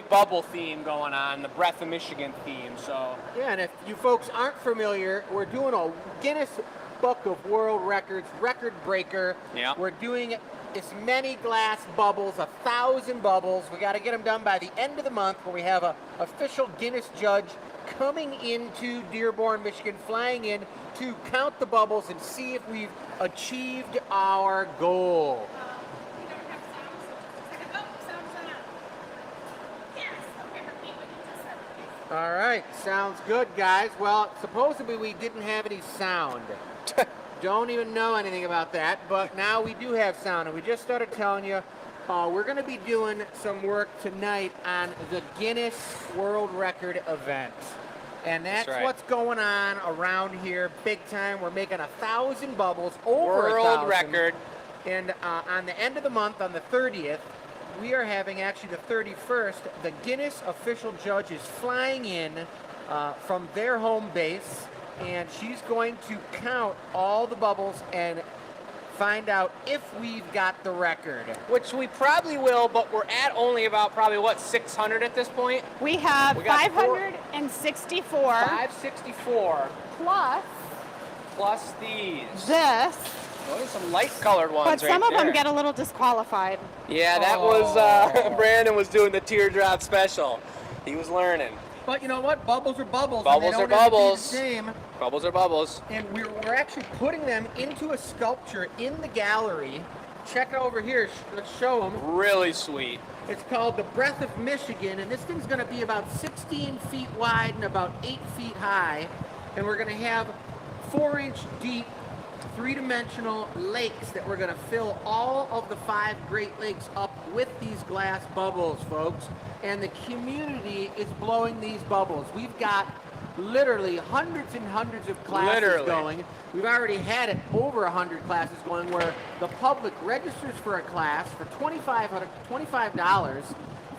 bubble theme going on, the Breath of Michigan theme. So yeah, and if you folks aren't familiar, we're doing a Guinness Book of World Records record breaker. Yeah. We're doing as many glass bubbles, 1,000 bubbles. We got to get them done by the end of the month, where we have a official Guinness judge coming into Dearborn, Michigan, flying in to count the bubbles and see if we've achieved our goal. All right, sounds good, guys. Well, supposedly we didn't have any sound. Don't even know anything about that, but now we do have sound, and we just started telling you we're going to be doing some work tonight on the Guinness World Record event. And that's right. What's going on around here big time. We're making 1,000 bubbles, over world 1,000. record. And on the end of the month, on the 30th, we are having actually the 31st, the Guinness official judge is flying in from their home base, and she's going to count all the bubbles and find out if we've got the record. Which we probably will, but we're at only about probably, 600 at this point? We have We got 564. 564. Plus these. This. Those are some light-colored ones But right some of there. them get a little disqualified. Yeah, that was, Brandon was doing the teardrop special. He was learning. But you know what? Bubbles are bubbles. Bubbles and they are don't have to be bubbles. the same. Bubbles are bubbles. And we're actually putting them into a sculpture in the gallery. Check it over here. Let's show them. Really sweet. It's called the Breath of Michigan, and this thing's going to be about 16 feet wide and about 8 feet high. And we're going to have 4-inch deep, three-dimensional lakes that we're going to fill all of the 5 Great Lakes up with these glass bubbles, folks. And the community is blowing these bubbles. We've got literally hundreds and hundreds of classes going. We've already had it over 100 classes going, where the public registers for a class for $25.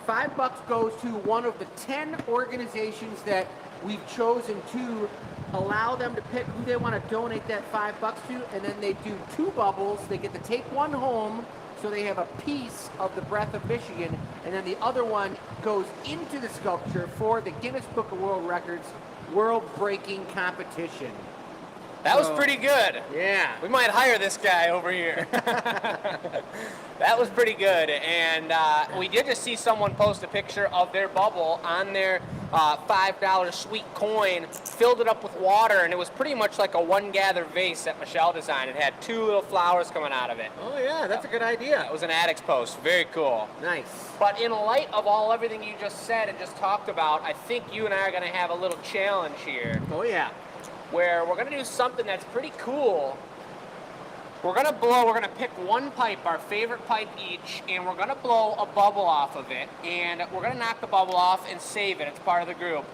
$5 goes to one of the 10 organizations that we've chosen to allow them to pick who they want to donate that $5 to, and then they do 2 bubbles. They get to take one home, so they have a piece of the Breath of Michigan, and then the other one goes into the sculpture for the Guinness Book of World Records world-breaking competition. That was pretty good. Yeah. We might hire this guy over here. That was pretty good. And we did just see someone post a picture of their bubble on their $5 sweet coin, filled it up with water, and it was pretty much like a one-gather vase that Michelle designed. It had 2 little flowers coming out of it. Oh, yeah, that's a good idea. That was an addict's post. Very cool. Nice. But in light of everything you just said and just talked about, I think you and I are going to have a little challenge here. Oh, yeah. Where we're going to do something that's pretty cool. We're going to pick one pipe, our favorite pipe each, and we're going to blow a bubble off of it, and we're going to knock the bubble off and save it. It's part of the group.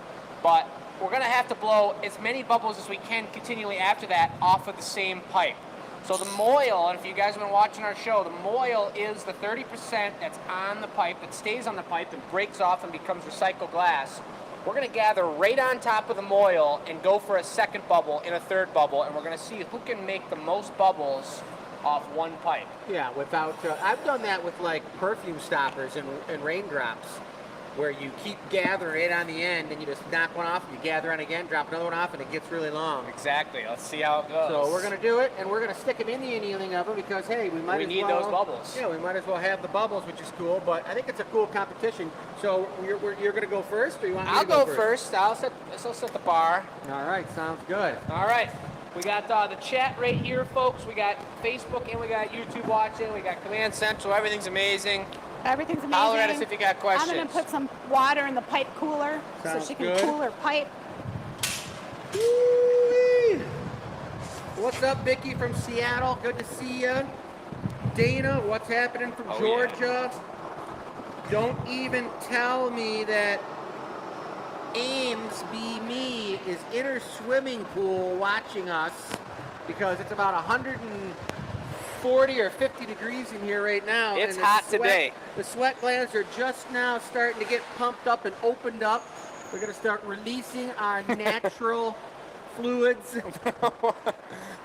But we're going to have to blow as many bubbles as we can continually after that off of the same pipe. So the moil, and if you guys have been watching our show, the moil is the 30% that's on the pipe, that stays on the pipe and breaks off and becomes recycled glass. We're going to gather right on top of the moil and go for a second bubble and a third bubble, and we're going to see who can make the most bubbles off one pipe. Yeah, without, I've done that with like perfume stoppers and raindrops, where you keep gathering it on the end and you just knock one off and you gather on again, drop another one off, and it gets really long. Exactly. Let's see how it goes. So we're going to do it, and we're going to stick them in the annealing oven because, hey, we need those bubbles. Yeah, we might as well have the bubbles, which is cool, but I think it's a cool competition. So you're going to go first, or you want me to go first? I'll set the bar. All right, sounds good. All right. We got the chat right here, folks. We got Facebook and we got YouTube watching. We got Command Central. Everything's amazing. Everything's amazing. Holler at us if you got questions. I'm going to put some water in the pipe cooler so she can cool her pipe. Woo-wee. What's up, Vicky from Seattle? Good to see you. Dana, what's happening from Georgia? Yeah. Don't even tell me that Ames Be Me is in her swimming pool watching us, because it's about 140 or 50 degrees in here right now. It's hot today. The sweat glands are just now starting to get pumped up and opened up. We're going to start releasing our natural fluids.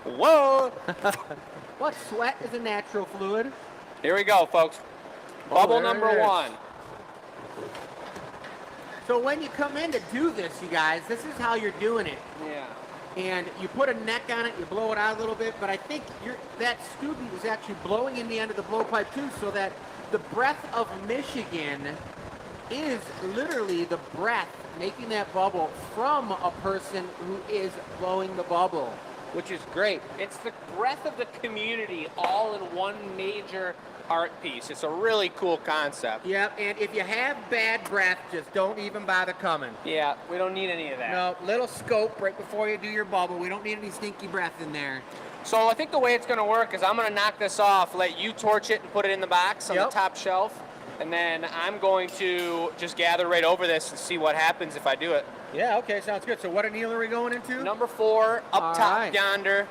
Whoa! What? Sweat is a natural fluid. Here we go, folks. Bubble number 1. So when you come in to do this, you guys, this is how you're doing it. Yeah. And you put a neck on it, you blow it out a little bit, but I think that student is actually blowing in the end of the blowpipe too, so that the breath of Michigan is literally the breath making that bubble from a person who is blowing the bubble, which is great. It's the breath of the community all in one major art piece. It's a really cool concept. Yep, and if you have bad breath, just don't even bother coming. Yeah, we don't need any of that. No, little scope right before you do your bubble. We don't need any stinky breath in there. So I think the way it's going to work is I'm going to knock this off, let you torch it and put it in the box on the top shelf, and then I'm going to just gather right over this and see what happens if I do it. Yeah, okay, sounds good. So what anneal are we going into? Number 4, up All top right. yonder.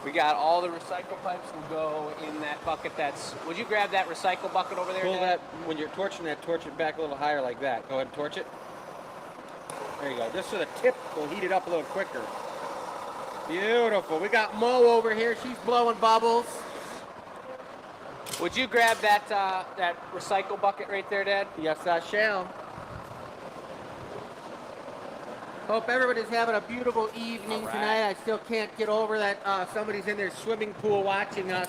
We got all the recycle pipes will go in that bucket that's... Would you grab that recycle bucket over there, Pull Dad? that, when you're torching that, torch it back a little higher like that. Go ahead and torch it. There you go. Just so the tip will heat it up a little quicker. Beautiful. We got Mo over here. She's blowing bubbles. Would you grab that that recycle bucket right there, Dad? Yes, I shall. Hope everybody's having a beautiful evening tonight. I still can't get over that somebody's in their swimming pool watching us.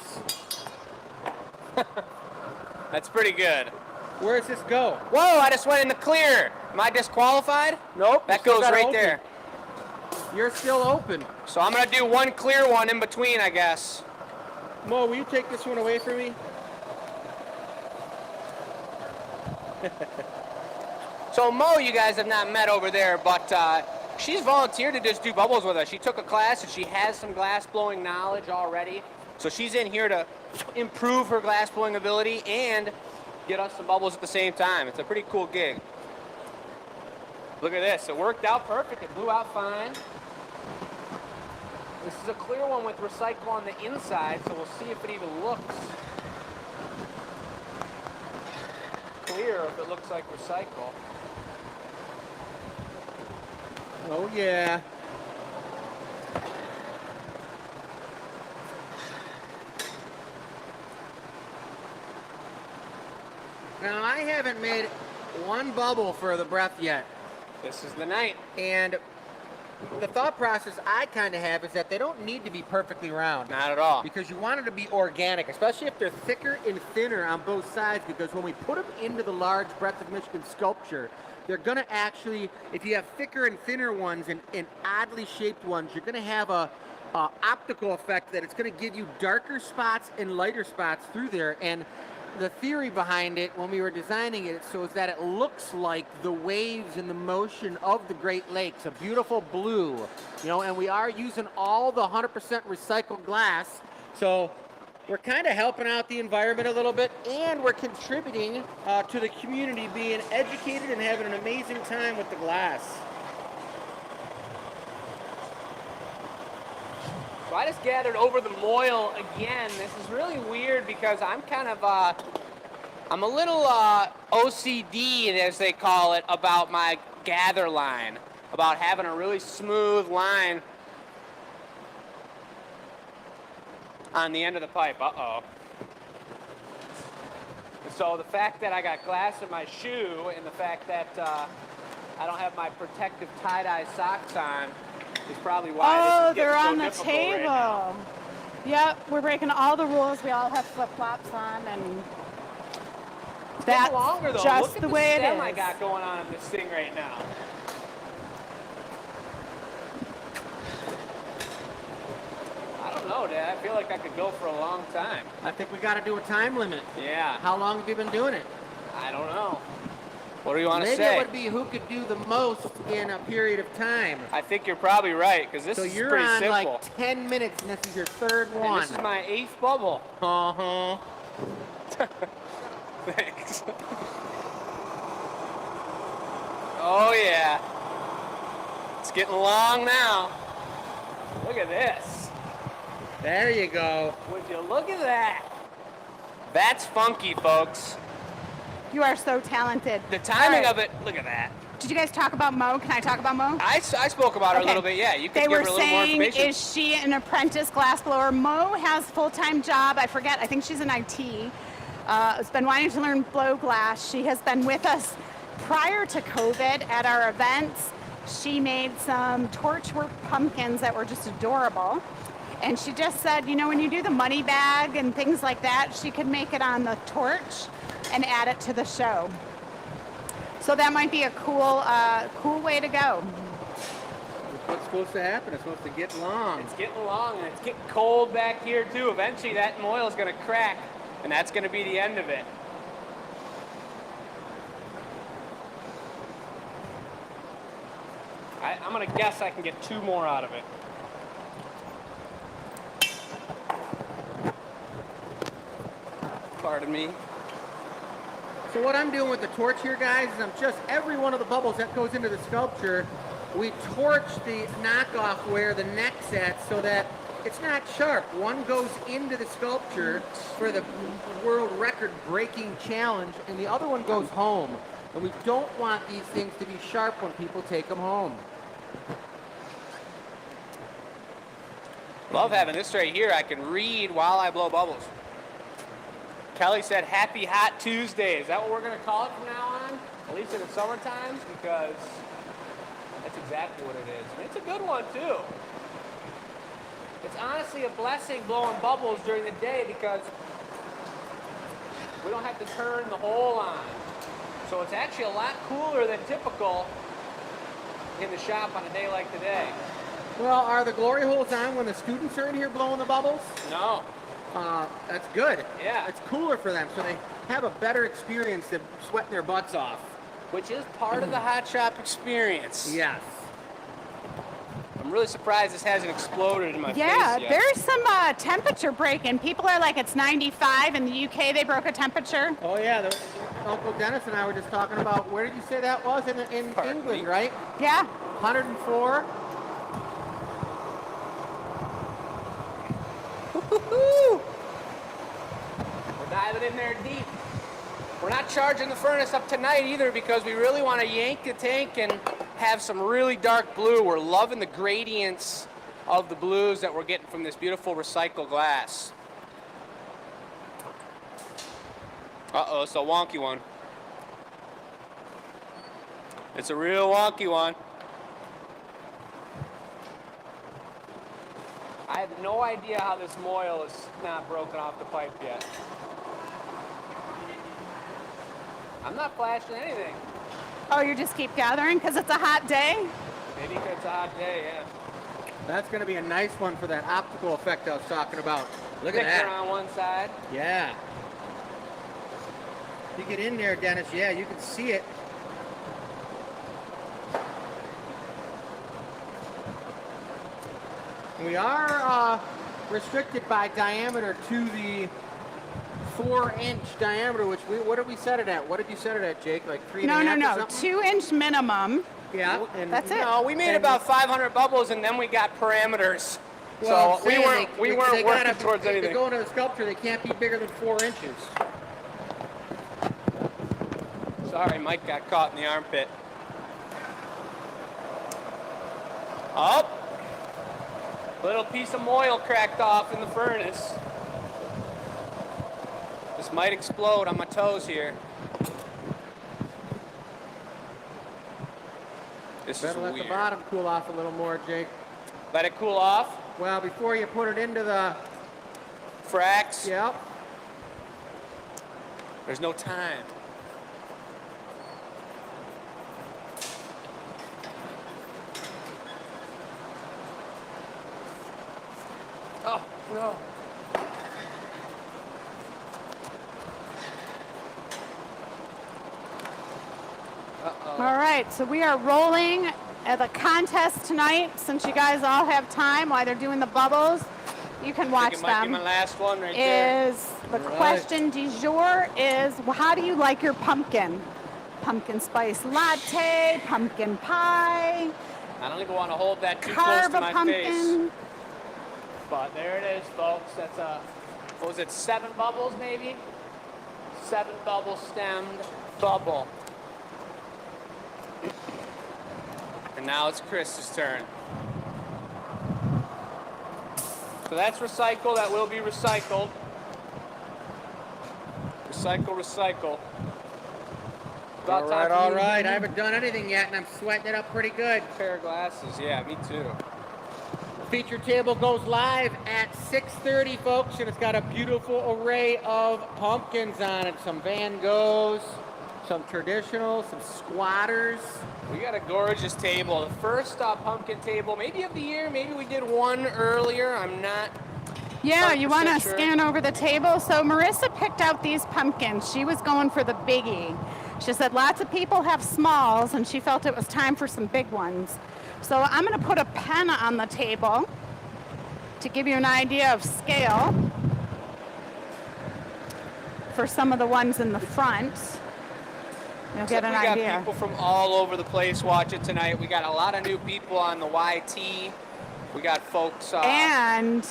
That's pretty good. Where does this go? Whoa, I just went in the clear. Am I disqualified? Nope. That you still goes got it right open. there. You're still open. So I'm going to do one clear one in between, I guess. Mo, will you take this one away from me? So Mo, you guys have not met over there, but she's volunteered to just do bubbles with us. She took a class and she has some glass blowing knowledge already. So she's in here to improve her glass blowing ability and get us some bubbles at the same time. It's a pretty cool gig. Look at this. It worked out perfect. It blew out fine. This is a clear one with recycle on the inside, so we'll see if it even looks clear, if it looks like recycle. Oh, yeah. Now, I haven't made one bubble for the breath yet. This is the night. And the thought process I kind of have is that they don't need to be perfectly round. Not at all. Because you want it to be organic, especially if they're thicker and thinner on both sides, because when we put them into the large Breath of Michigan sculpture, they're going to actually, if you have thicker and thinner ones and oddly shaped ones, you're going to have a optical effect that it's going to give you darker spots and lighter spots through there. And the theory behind it when we were designing it so is that it looks like the waves and the motion of the Great Lakes, a beautiful blue, you know, and we are using all the 100% recycled glass. So we're kind of helping out the environment a little bit, and we're contributing to the community being educated and having an amazing time with the glass. So I just gathered over the moil again. This is really weird because I'm kind of, I'm a little OCD, as they call it, about my gather line, about having a really smooth line on the end of the pipe. Uh-oh. So the fact that I got glass in my shoe and the fact that I don't have my protective tie-dye socks on is probably why this is they're getting so on the difficult table. right now. Yep, we're breaking all the rules. We all have flip-flops on, and It's that's getting longer, though. just Look at the way stem it I is. got going on in this thing right now. I don't know, Dad. I feel like I could go for a long time. I think we got to do a time limit. Yeah. How long have you been doing it? I don't know. What do you want to Maybe say? it would be who could do the most in a period of time. I think you're probably right, because this So is you're pretty on simple. like 10 minutes and this is your third And one. this is my 8th bubble. Uh-huh. Thanks. Oh, yeah. It's getting long now. Look at this. There you go. Would you look at that? That's funky, folks. You are so talented. The timing All of it, look at that. Did you guys talk about Mo? Can I talk about Mo? I spoke about her a little bit, yeah. You could They give were her a little more saying, information. is she an apprentice glassblower? Mo has a full-time job. I forget. I think she's in IT. Has been wanting to learn blow glass. She has been with us prior to COVID at our events, she made some torchwork pumpkins that were just adorable. And she just said, you know, when you do the money bag and things like that, she could make it on the torch and add it to the show. So that might be a cool way to go. What's supposed to happen? It's supposed to get long. It's getting long, and it's getting cold back here too. Eventually that moil is going to crack, and that's going to be the end of it. I'm going to guess I can get 2 more out of it. Pardon me. So what I'm doing with the torch here, guys, is I'm just, every one of the bubbles that goes into the sculpture, we torch the knockoff where the neck's at so that it's not sharp. One goes into the sculpture for the world record breaking challenge, and the other one goes home. And we don't want these things to be sharp when people take them home. Love having this right here. I can read while I blow bubbles. Kelly said, "Happy Hot Tuesday." Is that what we're going to call it from now on? At least in the summer times, because that's exactly what it is. And it's a good one, too. It's honestly a blessing blowing bubbles during the day because we don't have to turn the hole on. So it's actually a lot cooler than typical in the shop on a day like today. Well, are the glory holes on when the students are in here blowing the bubbles? No. That's good. Yeah. It's cooler for them, so they have a better experience than sweating their butts off. Which is part of the hot shop experience. Yes. I'm really surprised this hasn't exploded in my face Yeah, yet. there's some temperature breaking. People are like, it's 95. In the UK, they broke a temperature. Oh yeah, Uncle Dennis and I were just talking about, where did you say that was? In Pardon England, me? right? Yeah. 104. Woo-hoo-hoo! We're diving in there deep. We're not charging the furnace up tonight either because we really want to yank the tank and have some really dark blue. We're loving the gradients of the blues that we're getting from this beautiful recycled glass. Uh-oh, it's a wonky one. It's a real wonky one. I have no idea how this moil is not broken off the pipe yet. I'm not flashing anything. Oh, you just keep gathering because it's a hot day? Maybe because it's a hot day, yeah. That's going to be a nice one for that optical effect I was talking about. Look at Thicker that. on one side. Yeah. You get in there, Dennis, yeah, you can see it. We are restricted by diameter to the 4-inch diameter, which what did we set it at? What did you set it at, Jake? Like 3 No, and a no, half or no. something? 2-inch minimum. Yeah. And That's it. No, we made And- about 500 bubbles and then we got parameters. Well, So we weren't working towards If anything. they go into the sculpture, they can't be bigger than 4 inches. Sorry, Mike got caught in the armpit. Up. Little piece of moil cracked off in the furnace. This might explode on my toes here. This Better is let weird. the bottom cool off a little more, Jake. Let it cool off. Well, before you put it into the... Fracks. Yep. There's no time. Oh, no. Uh-oh. All right, so we are rolling at the contest tonight. Since you guys all have time while they're doing the bubbles, you can I watch think it might be them. my last one right there. Is the Right. question du jour is, well, how do you like your pumpkin? Pumpkin spice latte, pumpkin pie, I don't even want to hold that too close carve to a my face. pumpkin. But there it is, folks. That's a, what was it, 7 bubbles maybe? 7 bubble stemmed bubble. And now it's Chris's turn. So that's recycle. That will be recycled. Recycle, recycle. About All time right, for all me to right. get I a haven't done anything yet, and I'm sweating it up pretty good. pair of glasses. Yeah, me too. Feature table goes live at 6:30, folks, and it's got a beautiful array of pumpkins on it. Some Van Goghs, some traditional, some squatters. We got a gorgeous table. The first pumpkin table, maybe of the year. Maybe we did one earlier. I'm not. Yeah, you want to 100% sure. scan over the table. So Marissa picked out these pumpkins. She was going for the biggie. She said lots of people have smalls, and she felt it was time for some big ones. So I'm going to put a pen on the table to give you an idea of scale for some of the ones in the front. You'll get an we got idea. people from all over the place watching tonight. We got a lot of new people on the YT. We got folks. And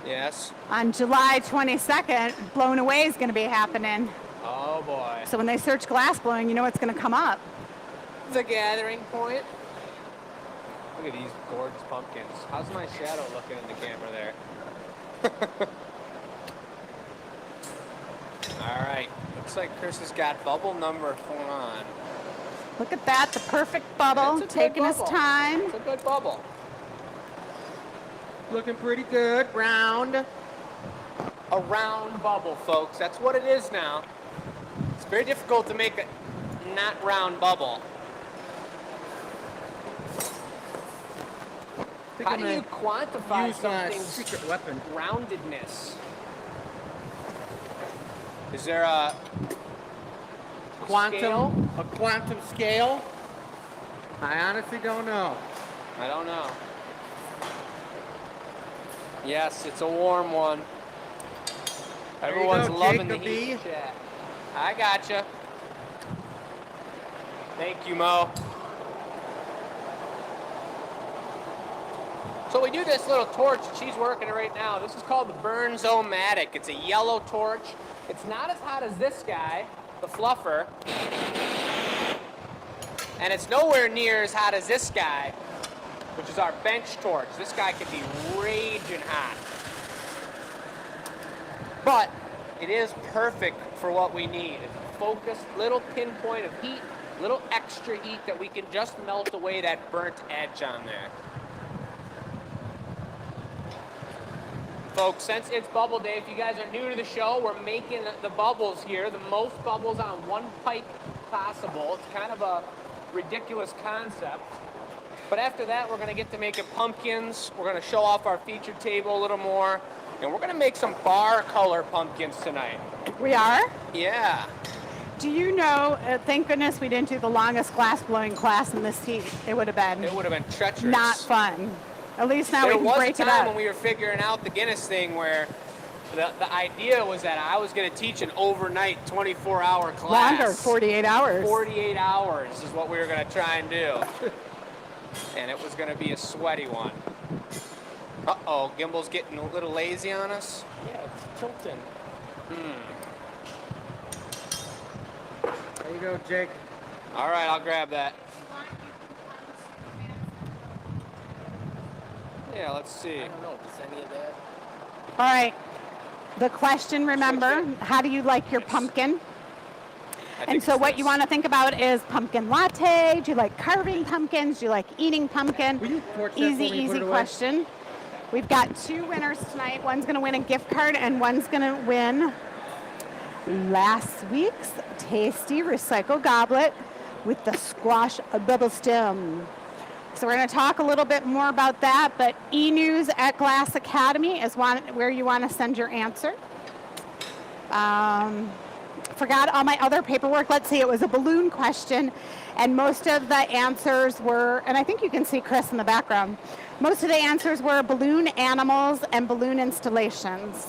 yes. on July 22nd, Blown Away is going to be happening. Oh boy. So when they search glass blowing, you know what's going to come up. The gathering point. Look at these gorgeous pumpkins. How's my shadow looking in the camera there? All right. Looks like Chris has got bubble number 4 on. Look at that, the perfect bubble, It's a good taking his bubble. time. It's a good bubble. Looking pretty good. Round. A round bubble, folks. That's what it is now. It's very difficult to make a not round bubble. How do you quantify Use something's secret weapon. roundedness? Is there a scale? A quantum scale? I honestly don't know. I don't know. Yes, it's a warm one. There you Everyone's go, loving the Jacob heat B. chat. I gotcha. Thank you, Mo. So we do this little torch, and she's working it right now. This is called the Bernzomatic. It's a yellow torch. It's not as hot as this guy, the fluffer. And it's nowhere near as hot as this guy, which is our bench torch. This guy can be raging hot. But it is perfect for what we need. It's a focused little pinpoint of heat, little extra heat that we can just melt away that burnt edge on there. Folks, since it's bubble day, if you guys are new to the show, we're making the bubbles here, the most bubbles on one pipe possible. It's kind of a ridiculous concept. But after that, we're going to get to making pumpkins. We're going to show off our featured table a little more. And we're going to make some bar color pumpkins tonight. We are? Yeah. Do you know, thank goodness we didn't do the longest glass blowing class in this heat. It would have been It would have been treacherous. not fun. At least now There we can was a break it time up. when we were figuring out the Guinness thing where the idea was that I was going to teach an overnight 24-hour class. Longer, 48 hours. 48 hours is what we were going to try and do. And it was going to be a sweaty one. Uh-oh, Gimbal's getting a little lazy on us. Yeah, it's tilting. There you go, Jake. All right, I'll grab that. Yeah, let's see. I don't know. Does any of that? All right. The question, remember, how do you like your pumpkin? And so what you want to think about is pumpkin latte. Do you like carving pumpkins? Do you like eating pumpkin? Will you torch that Easy, for me and put easy it away? question. We've got 2 winners tonight. One's going to win a gift card, and one's going to win last week's tasty recycle goblet with the squash bubble stem. So we're going to talk a little bit more about that, but e-news at Glass Academy is where you want to send your answer. Forgot all my other paperwork. Let's see, it was a balloon question, and most of the answers were, and I think you can see Chris in the background, most of the answers were balloon animals and balloon installations.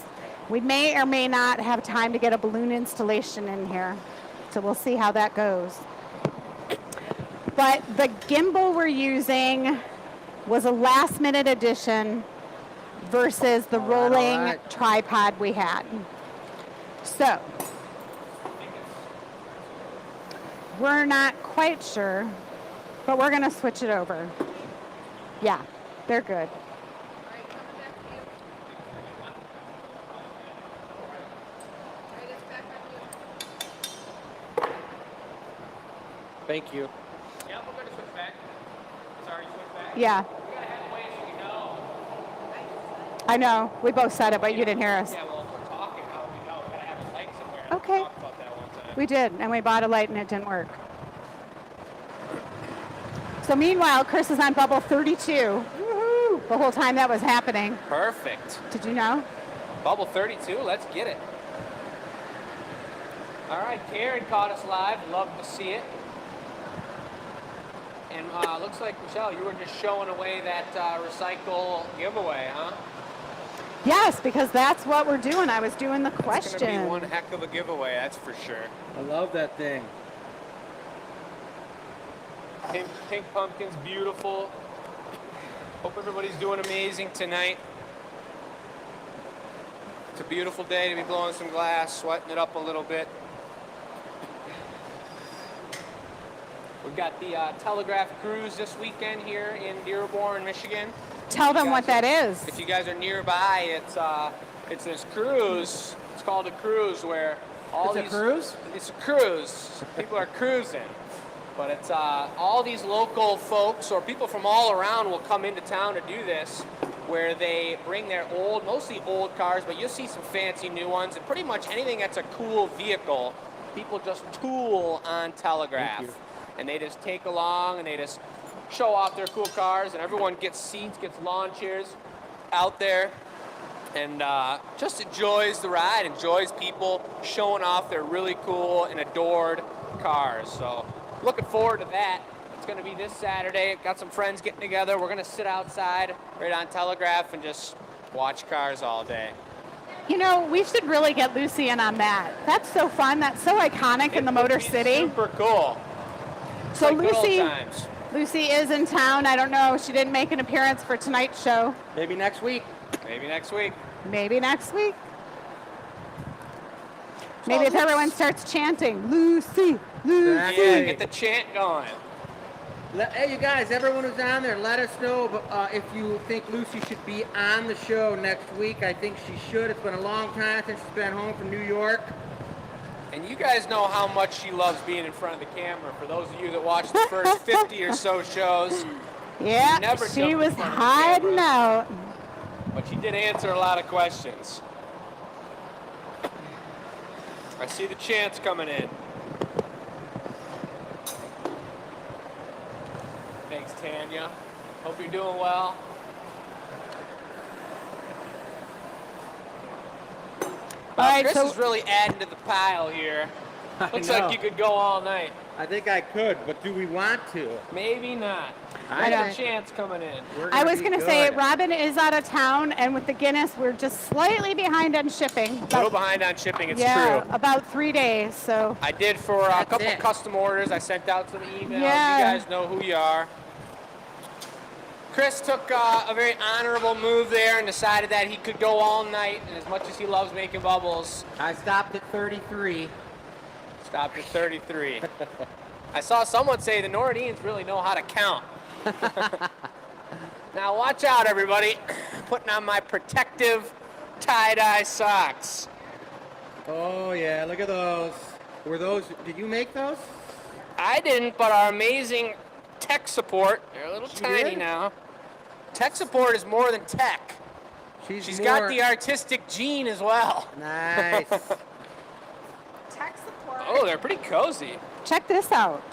We may or may not have time to get a balloon installation in here, so we'll see how that goes. But the gimbal we're using was a last minute addition versus the rolling tripod we had. So, we're not quite sure, but we're gonna switch it over. Yeah, they're good. Thank you. Yeah, we're going to switch back. Sorry, switch back. Yeah, We got to have a way so you know. I know. We both said it, but you didn't hear us. Yeah, well, if we're talking, how do we know? We got to have a light somewhere. Okay. We talked about that one time. We did, and we bought a light and it didn't work. So meanwhile, Chris is on bubble 32. Woohoo! The whole time that was happening. Perfect. Did you know? Bubble 32, let's get it. All right, Karen caught us live. Love to see it. And looks like, Michelle, you were just showing away that recycle giveaway, huh? Yes, because that's what we're doing. I was doing the It's question. going to be one heck of a giveaway, that's for sure. I love that thing. Pink pumpkin's beautiful. Hope everybody's doing amazing tonight. It's a beautiful day to be blowing some glass, sweating it up a little bit. We've got the Telegraph Cruise this weekend here in Dearborn, Michigan. Tell them what that is. If you guys are nearby, it's this cruise. It's called a cruise where all It's a cruise? It's a cruise. People are cruising. But it's all these local folks or people from all around will come into town to do this, where they bring their mostly old cars, but you'll see some fancy new ones, and pretty much anything that's a cool vehicle, people just tool on Telegraph. And they just take along and they just show off their cool cars, and everyone gets seats, gets lawn chairs out there, and just enjoys the ride, enjoys people showing off their really cool and adored cars. So looking forward to that. It's going to be this Saturday. Got some friends getting together. We're going to sit outside right on Telegraph and just watch cars all day. You know, we should really get Lucy in on that. That's so fun. That's so iconic in the It would Motor be City. Super cool. So Like good old Lucy, times. Lucy is in town. I don't know. She didn't make an appearance for tonight's show. Maybe next week. Maybe next week. Maybe next week. Maybe if everyone starts chanting, Lucy, Lucy. Yeah, get the chant going. Hey, you guys, everyone who's on there, let us know if you think Lucy should be on the show next week. I think she should. It's been a long time since she's been home from New York. And you guys know how much she loves being in front of the camera. For those of you that watched the first 50 or so shows, Yeah, never she jumped in was front of the hiding camera. out. But she did answer a lot of questions. I see the chants coming in. Thanks, Tanya. Hope you're doing well. All right, Chris so- is really adding to the pile here. Looks know. like you could go all night. I think I could, but do we want to? Maybe not. I Got think chants coming in. we're I was be going to say, good. Robin is out of town, and with the Guinness, we're just slightly behind on shipping. A little behind on shipping, it's yeah, true. about 3 days. So I did for a That's couple it. custom orders. I sent out some emails. Yeah. You guys know who you are. Chris took a very honorable move there and decided that he could go all night. And as much as he loves making bubbles, I stopped at 33. stopped at 33. I saw someone say the Nordians really know how to count. Now watch out, everybody. Putting on my protective tie-dye socks. Oh, yeah, look at those. Were those, did you make those? I didn't, but our amazing tech support, they're a little She tiny did? now. Tech support is more than tech. She's got the artistic gene as well. Nice. tech support. Oh, they're pretty cozy. Check this out.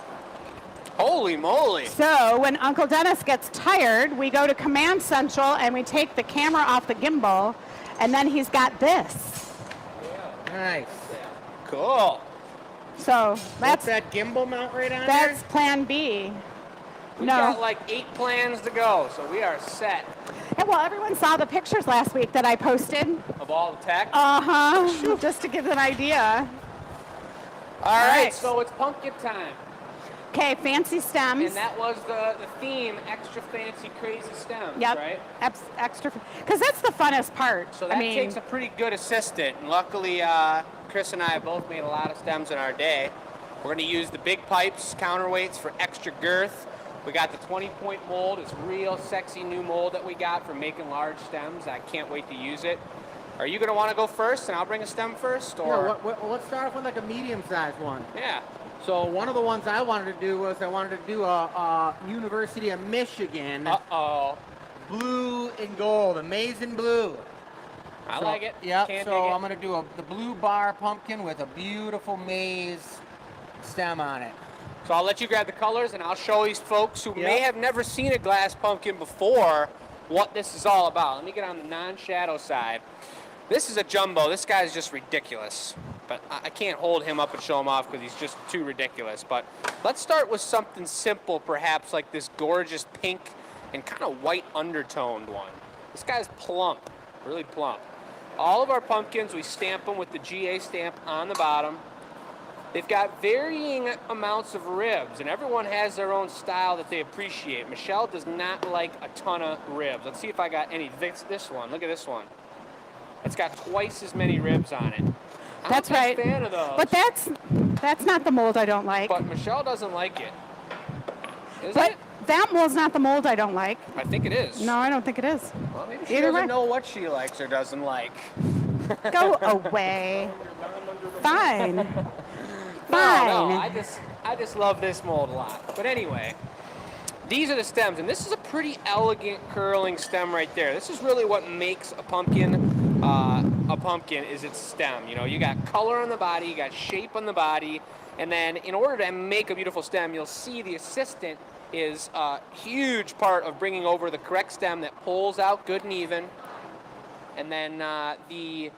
Holy moly. So when Uncle Dennis gets tired, we go to Command Central and we take the camera off the gimbal, and then he's got this. Nice. Cool. So What's that's that gimbal mount right on that's Plan B. We No. got like 8 plans to go, so we are set Yeah, well, everyone saw the pictures last week that I posted. of all the tech. Uh-huh. Just to give an idea. all right, right. so it's pumpkin time. Okay, fancy stems. And that was the theme, extra fancy, crazy stems, Yep. right? Extra, because that's the funnest part. So that I mean, takes a pretty good assistant. And luckily, Chris and I have both made a lot of stems in our day. We're going to use the big pipes, counterweights for extra girth. We got the 20-point mold. It's real sexy new mold that we got for making large stems. I can't wait to use it. Are you going to want to go first and I'll bring a stem first? Or No, let's start off with like a medium-sized one. yeah. So one of the ones I wanted to do was a University of Michigan Uh-oh. blue and gold, amazing blue. I like it. Yep. Can't So dig it. I'm gonna do the blue bar pumpkin with a beautiful maize stem on it. So I'll let you grab the colors and I'll show these folks who may Yep. have never seen a glass pumpkin before what this is all about. Let me get on the non-shadow side. This is a jumbo. This guy's just ridiculous. But I can't hold him up and show him off because he's just too ridiculous. But let's start with something simple, perhaps like this gorgeous pink and kind of white undertoned one. This guy's plump, really plump. All of our pumpkins, we stamp them with the GA stamp on the bottom. They've got varying amounts of ribs, and everyone has their own style that they appreciate. Michelle does not like a ton of ribs. Let's see if I got any. This one, look at this one. It's got twice as many ribs on it. That's I'm a right. big fan of those. But that's not the mold I don't like. But Michelle doesn't like it. Is But it? that mold's not the mold I don't like. I think it is. No, I don't think it is. Well, maybe she Either doesn't way. know what she likes or doesn't like. Go away. Fine. No, Fine. I just love this mold a lot. But anyway, these are the stems, and this is a pretty elegant curling stem right there. This is really what makes a pumpkin is its stem. You know, you got color on the body, you got shape on the body, and then in order to make a beautiful stem, you'll see the assistant is a huge part of bringing over the correct stem that pulls out good and even, and then the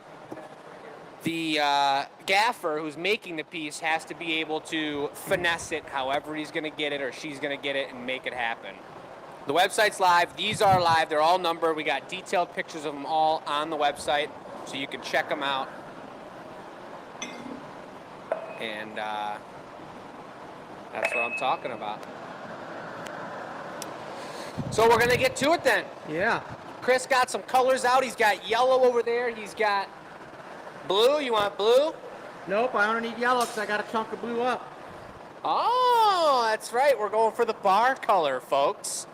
gaffer who's making the piece has to be able to finesse it however he's going to get it or she's going to get it and make it happen. The website's live. These are live. They're all numbered. We got detailed pictures of them all on the website, so you can check them out. And that's what I'm talking about. So we're going to get to it then. Yeah. Chris got some colors out. He's got yellow over there. He's got blue. You want blue? Nope, I don't need yellow because I got a chunk of blue up. Oh, that's right. We're going for the bar color, folks.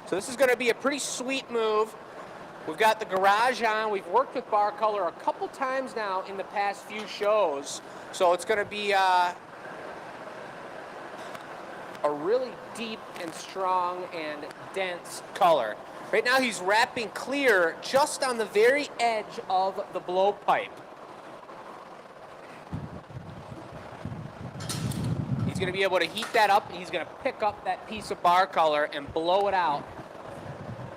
So this is going to be a pretty sweet move. We've got the garage on. We've worked with bar color a couple times now in the past few shows. So it's going to be a really deep and strong and dense color. Right now he's wrapping clear just on the very edge of the blowpipe. He's going to be able to heat that up, and he's going to pick up that piece of bar color and blow it out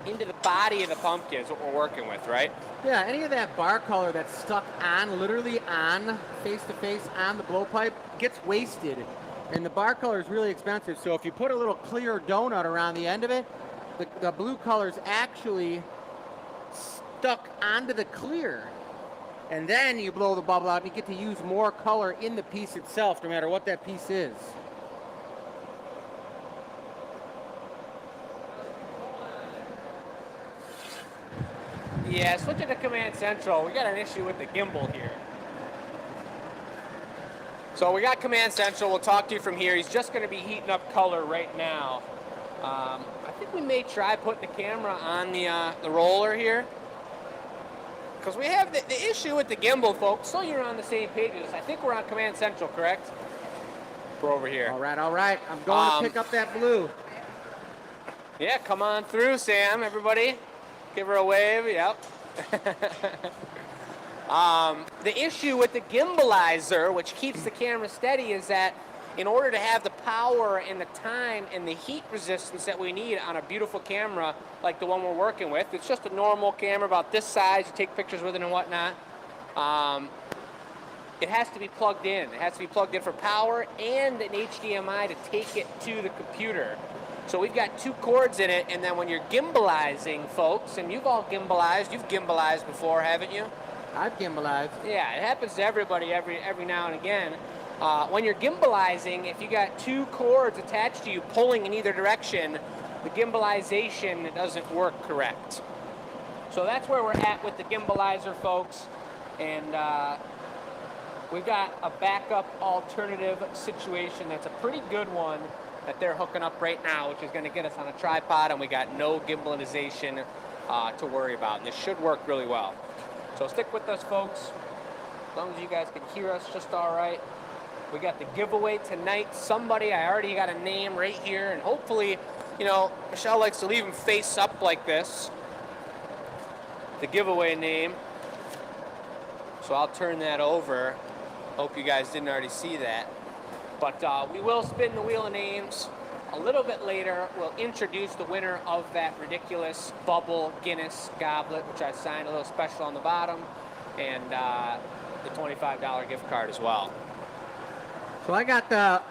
into the body of the pumpkin is what we're working with, right? Yeah, any of that bar color that's stuck on, literally on, face to face on the blowpipe gets wasted. And the bar color is really expensive, so if you put a little clear donut around the end of it, the blue color is actually stuck onto the clear. And then you blow the bubble out and you get to use more color in the piece itself, no matter what that piece is. Yeah, switching to Command Central, we got an issue with the gimbal here. So we got Command Central. We'll talk to you from here. He's just going to be heating up color right now. I think we may try putting the camera on the roller here. Because we have the issue with the gimbal, folks, so you're on the same pages. I think we're on Command Central, correct? We're over here. All right, all right. I'm going to pick up that blue. Yeah, come on through, Sam, everybody. Give her a wave, yep. The issue with the gimbalizer, which keeps the camera steady, is that in order to have the power and the time and the heat resistance that we need on a beautiful camera like the one we're working with, it's just a normal camera about this size, you take pictures with it and whatnot, it has to be plugged in. It has to be plugged in for power and an HDMI to take it to the computer. So we've got two cords in it, and then when you're gimbalizing, folks, and you've all gimbalized, you've gimbalized before, haven't you? I've gimbalized. Yeah, it happens to everybody every now and again. When you're gimbalizing, if you got two cords attached to you pulling in either direction, the gimbalization doesn't work correct. So that's where we're at with the gimbalizer, folks. And we've got a backup alternative situation that's a pretty good one that they're hooking up right now, which is going to get us on a tripod, and we got no gimbalization to worry about. And this should work really well. So stick with us, folks. As long as you guys can hear us just all right. We got the giveaway tonight. Somebody, I already got a name right here, and hopefully, you know, Michelle likes to leave them face up like this. The giveaway name. So I'll turn that over. Hope you guys didn't already see that. But we will spin the wheel of names. A little bit later, we'll introduce the winner of that ridiculous bubble Guinness goblet, which I signed a little special on the bottom, and the $25 gift card as well. So I got the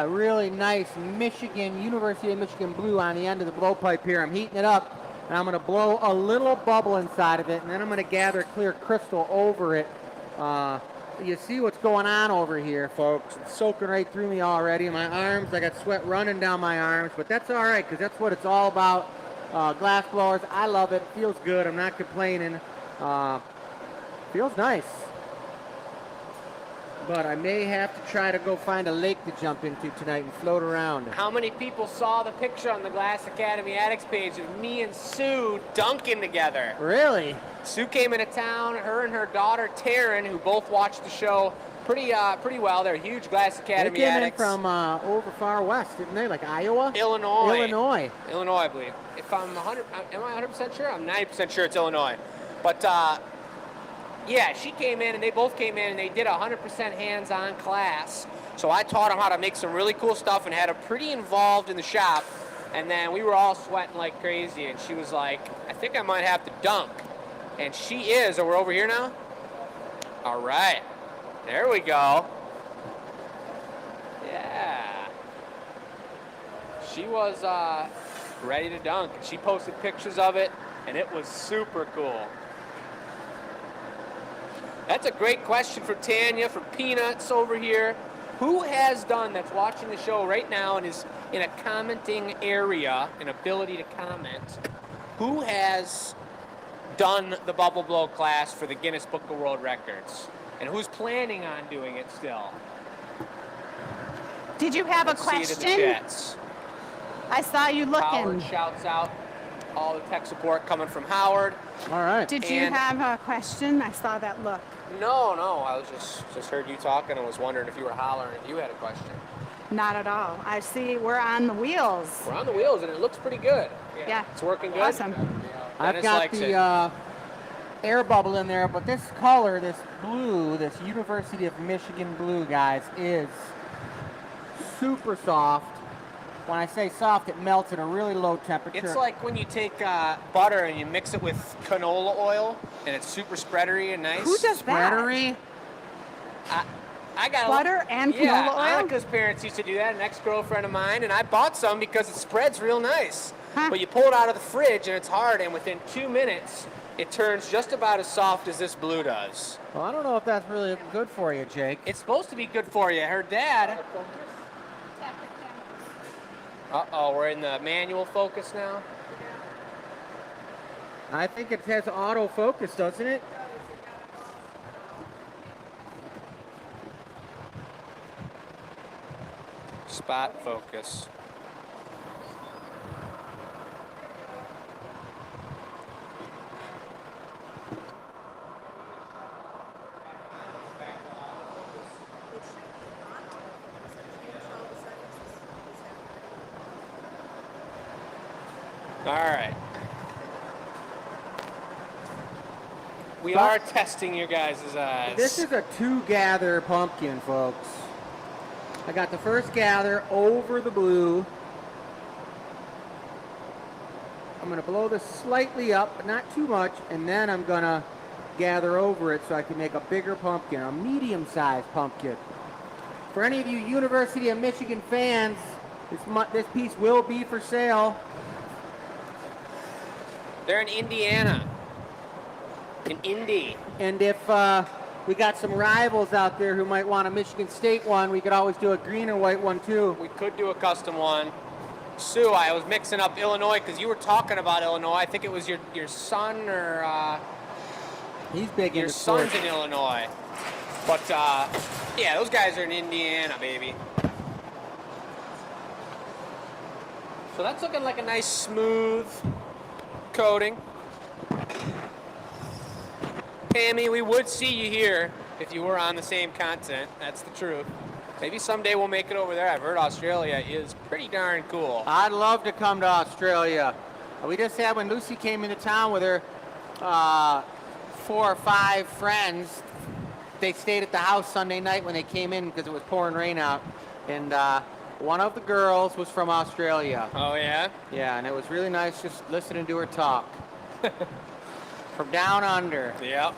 really nice University of Michigan blue on the end of the blowpipe here. I'm heating it up, and I'm going to blow a little bubble inside of it, and then I'm going to gather clear crystal over it. You see what's going on over here, folks. It's soaking right through me already. My arms, I got sweat running down my arms, but that's all right, because that's what it's all about. Glass blowers, I love it. Feels good. I'm not complaining. Feels nice. But I may have to try to go find a lake to jump into tonight and float around. How many people saw the picture on the Glass Academy Addicts page of me and Sue dunking together? Really? Sue came into town, her and her daughter Taryn, who both watched the show pretty well. They're huge Glass Academy They came addicts. in from over far west, didn't they? Like Iowa? Illinois, I believe. If I'm 100, am I 100% sure? I'm 90% sure it's Illinois. But yeah, she came in, and they both came in, and they did a 100% hands-on class. So I taught them how to make some really cool stuff and had them pretty involved in the shop. And then we were all sweating like crazy, and she was like, I think I might have to dunk. And she is. Are we over here now? All right. There we go. Yeah. She was ready to dunk. She posted pictures of it, and it was super cool. That's a great question for Tanya, for Peanuts over here. Who has done, that's watching the show right now and is in a commenting area, an ability to comment, who has done the bubble blow class for the Guinness Book of World Records? And who's planning on doing it still? Did you have Let's a see it in the question? chats. I saw you looking. Howard shouts out all the tech support coming from Howard. All right. Did you have a question? I saw that look. No, I was just heard you talking and was wondering if you were hollering if you had a question. Not at all. I see we're on the wheels. We're on the wheels and it looks pretty good. Yeah. It's working good. Awesome. I've Dennis got likes the air bubble in there, but this color, this blue, this University of Michigan blue, guys, is super soft. When I say soft, it melts at a really low temperature. It's like when you take butter and you mix it with canola oil, and it's super spreadery and nice. Who does that? Spreadery. I got Butter and canola oil? Annika's parents used to do that, an ex-girlfriend of mine, and I bought some because it spreads real nice. Huh. But you pull it out of the fridge and it's hard, and within 2 minutes, it turns just about as soft as this blue does. Well, I don't know if that's really good for you, Jake. It's supposed to be good for you. Her dad... Uh-oh, we're in the manual focus now. I think it has autofocus, doesn't it? Spot focus. All right. We are testing your guys' eyes. This is a 2-gather pumpkin, folks. I got the first gather over the blue. I'm going to blow this slightly up, but not too much, and then I'm going to gather over it so I can make a bigger pumpkin, a medium-sized pumpkin. For any of you University of Michigan fans, this piece will be for sale. They're in Indiana. In Indy. And if we got some rivals out there who might want a Michigan State one, we could always do a green and white one too. We could do a custom one. Sue, I was mixing up Illinois because you were talking about Illinois. I think it was your son or He's big your into son's sports. in Illinois. But yeah, those guys are in Indiana, baby. So that's looking like a nice smooth coating. Tammy, we would see you here if you were on the same content. That's the truth. Maybe someday we'll make it over there. I've heard Australia is pretty darn cool. I'd love to come to Australia. We just had, when Lucy came into town with her 4 or 5 friends, they stayed at the house Sunday night when they came in because it was pouring rain out. And one of the girls was from Australia. Oh, yeah? Yeah, and it was really nice just listening to her talk. From down under. Yep.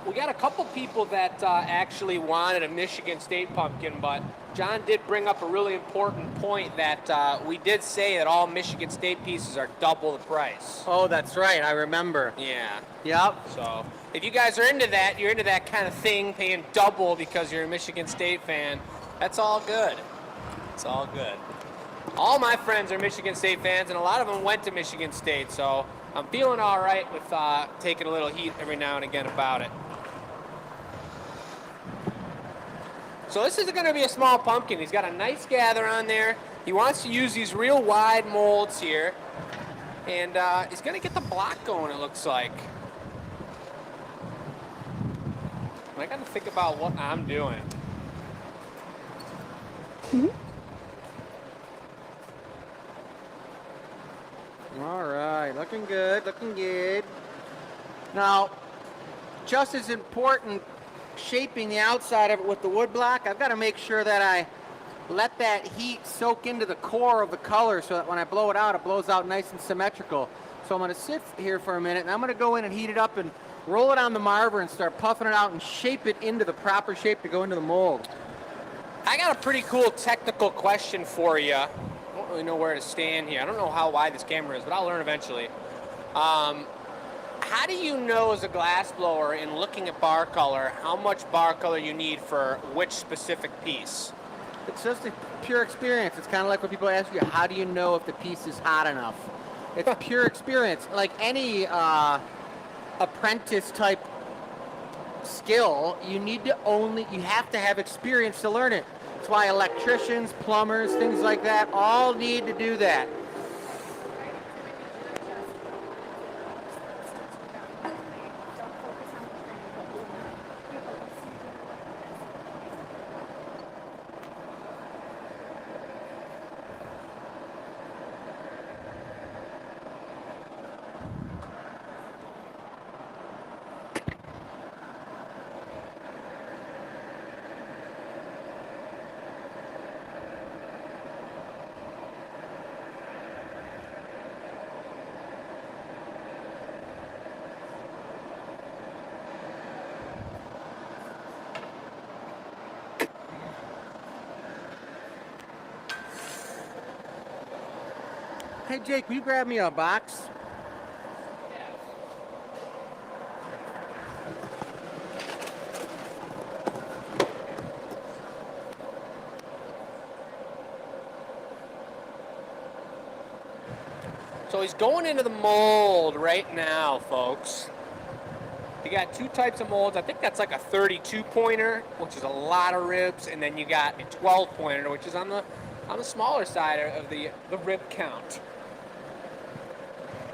We got a couple people that actually wanted a Michigan State pumpkin, but John did bring up a really important point that we did say that all Michigan State pieces are double the price. Oh, that's right. I remember. Yeah. Yep. So if you guys are into that, you're into that kind of thing, paying double because you're a Michigan State fan, that's all good. It's all good. All my friends are Michigan State fans, and a lot of them went to Michigan State, so I'm feeling all right with taking a little heat every now and again about it. So this is going to be a small pumpkin. He's got a nice gather on there. He wants to use these real wide molds here. And he's going to get the block going, it looks like. I got to think about what I'm doing. All right, looking good, looking good. Now, just as important, shaping the outside of it with the wood block, I've got to make sure that I let that heat soak into the core of the color so that when I blow it blows out nice and symmetrical. So I'm going to sit here for a minute, and I'm going to go in and heat it up and roll it on the marver and start puffing it out and shape it into the proper shape to go into the mold. I got a pretty cool technical question for you. I don't really know where to stand here. I don't know how wide this camera is, but I'll learn eventually. How do you know as a glass blower in looking at bar color how much bar color you need for which specific piece? It's just a pure experience. It's kind of like when people ask you, how do you know if the piece is hot enough? It's pure experience. Like any apprentice type skill, you have to have experience to learn it. That's why electricians, plumbers, things like that, all need to do that. Hey Jake, will you grab me a box? So he's going into the mold right now, folks. You got 2 types of molds. I think that's like a 32 pointer, which is a lot of ribs, and then you got a 12 pointer, which is on the smaller side of the rib count.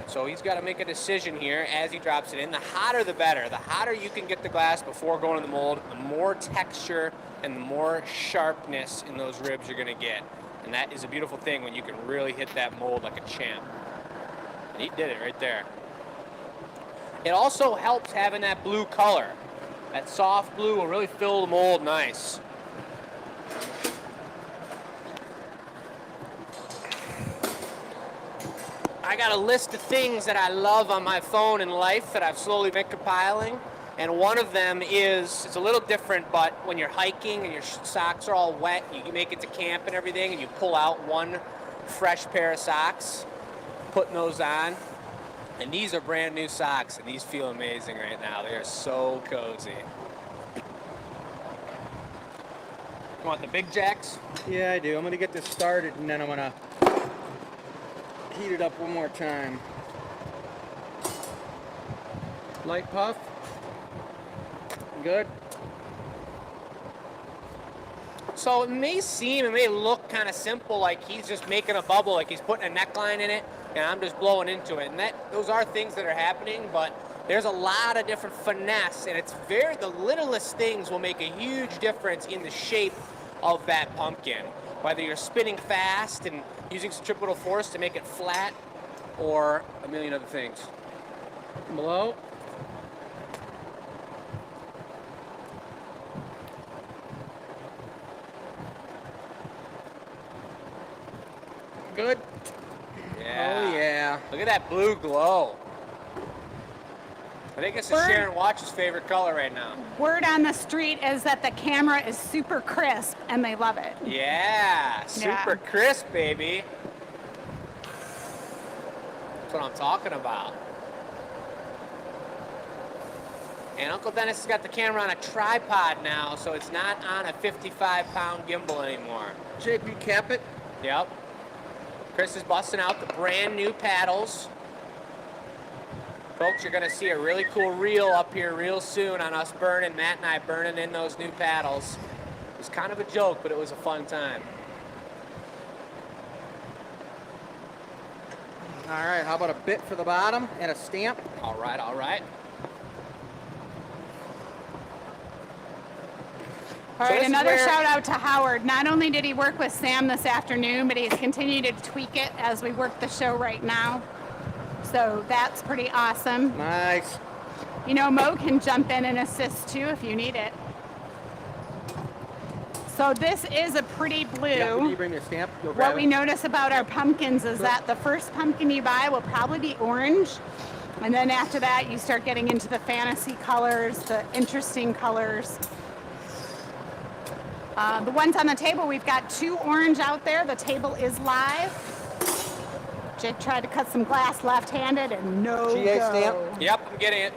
So he's got to make a decision here as he drops it in. The hotter the better. The hotter you can get the glass before going in the mold, the more texture and the more sharpness in those ribs you're going to get. And that is a beautiful thing when you can really hit that mold like a champ. And he did it right there. It also helps having that blue color. That soft blue will really fill the mold nice. I got a list of things that I love on my phone in life that I've slowly been compiling. And one of them is, it's a little different, but when you're hiking and your socks are all wet, you make it to camp and everything, and you pull out one fresh pair of socks, putting those on. And these are brand new socks, and these feel amazing right now. They are so cozy. You want the big jacks? Yeah, I do. I'm going to get this started, and then I'm going to heat it up one more time. Light puff. Good. So it may look kind of simple, like he's just making a bubble, like he's putting a neckline in it, and I'm just blowing into it. And those are things that are happening, but There's a lot of different finesse, and it's the littlest things will make a huge difference in the shape of that pumpkin. Whether you're spinning fast and using centripetal force to make it flat, or a million other things. Below. Good. Yeah. Oh, yeah. Look at that blue glow. I think this is Sharon Watch's favorite color right now. Word on the street is that the camera is super crisp and they love it. Yeah, super crisp, baby. That's what I'm talking about. And Uncle Dennis has got the camera on a tripod now, so it's not on a 55-pound gimbal anymore. Jake, you cap it? Yep. Chris is busting out the brand new paddles. Folks, you're going to see a really cool reel up here real soon on us burning, Matt and I burning in those new paddles. It was kind of a joke, but it was a fun time. All right, how about a bit for the bottom and a stamp? All right, all right. All So right, this is another where- shout out to Howard. Not only did he work with Sam this afternoon, but he's continued to tweak it as we work the show right now. So that's pretty awesome. Nice. You know, Mo can jump in and assist too if you need it. So this is a pretty blue. Yeah, can you bring me a stamp? You'll grab What we it. notice about our pumpkins is that the first pumpkin you buy will probably be orange. And then after that, you start getting into the fantasy colors, the interesting colors. The ones on the table, we've got 2 orange out there. The table is live. Jake tried to cut some glass left-handed and no GA go. stamp? Yep, I'm getting it.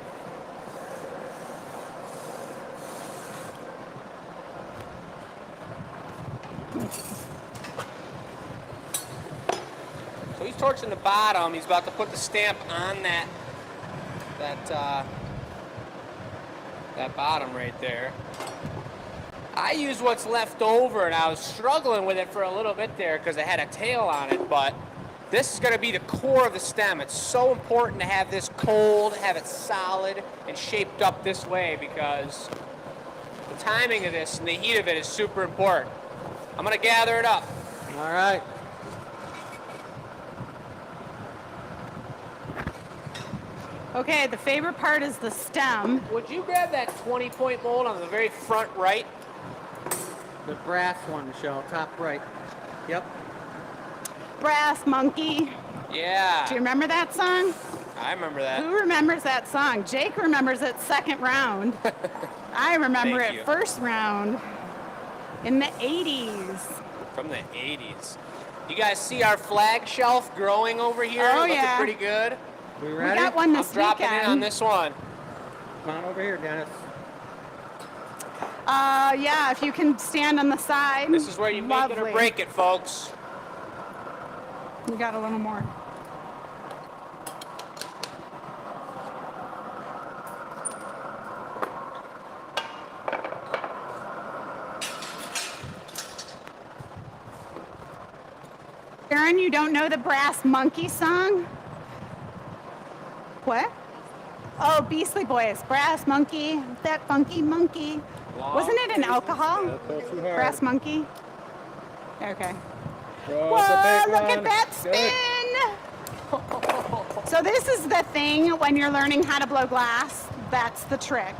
So he's torching the bottom. He's about to put the stamp on that bottom right there. I used what's left over, and I was struggling with it for a little bit there because it had a tail on it, but this is going to be the core of the stem. It's so important to have this cold, have it solid, and shaped up this way because the timing of this and the heat of it is super important. I'm going to gather it up. All right. Okay, the favorite part is the stem. Would you grab that 20-point mold on the very front right? The brass one, Michelle, top right. Yep. Brass Monkey. Yeah. Do you remember that song? I remember that. Who remembers that song? Jake remembers it second round. I remember Thank it you. first round in the 80s. From the 80s. You guys see our flag shelf growing over here? Oh, Looking yeah. pretty good. We We ready? got one I'm this dropping weekend. in on this one. Come on over here, Dennis. Yeah, if you can stand on the side. This is where you make it or Lovely. break it, folks. We got a little more. Aaron, you don't know the Brass Monkey song? What? Oh, Beastly Boys. Brass Monkey, that funky monkey. Wasn't it an alcohol? Brass Monkey? Okay. Whoa, look at that spin! So this is the thing when you're learning how to blow glass. That's the trick.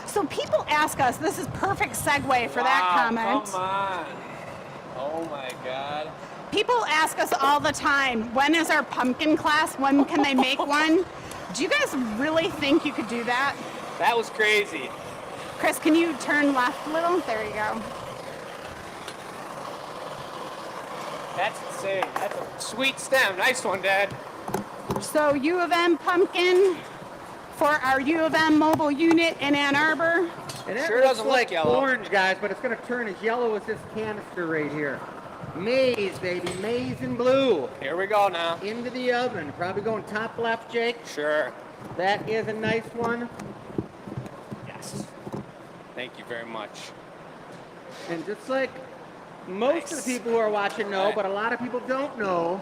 So people ask us, this is perfect segue for that comment. Come on. Oh my God. People ask us all the time, when is our pumpkin class? When can they make one? Do you guys really think you could do that? That was crazy. Chris, can you turn left a little? There you go. That's insane. That's a sweet stem. Nice one, Dad. So U of M pumpkin for our U of M mobile unit in Ann Arbor. And that Sure looks doesn't look like yellow. orange, guys, but it's going to turn as yellow as this canister right here. Maize, baby, maize and blue. Here we go now. Into the oven. Probably going top left, Jake. Sure. That is a nice one. Yes. Thank you very much. And just like most of the people who are watching know, Right. but a lot of people don't know,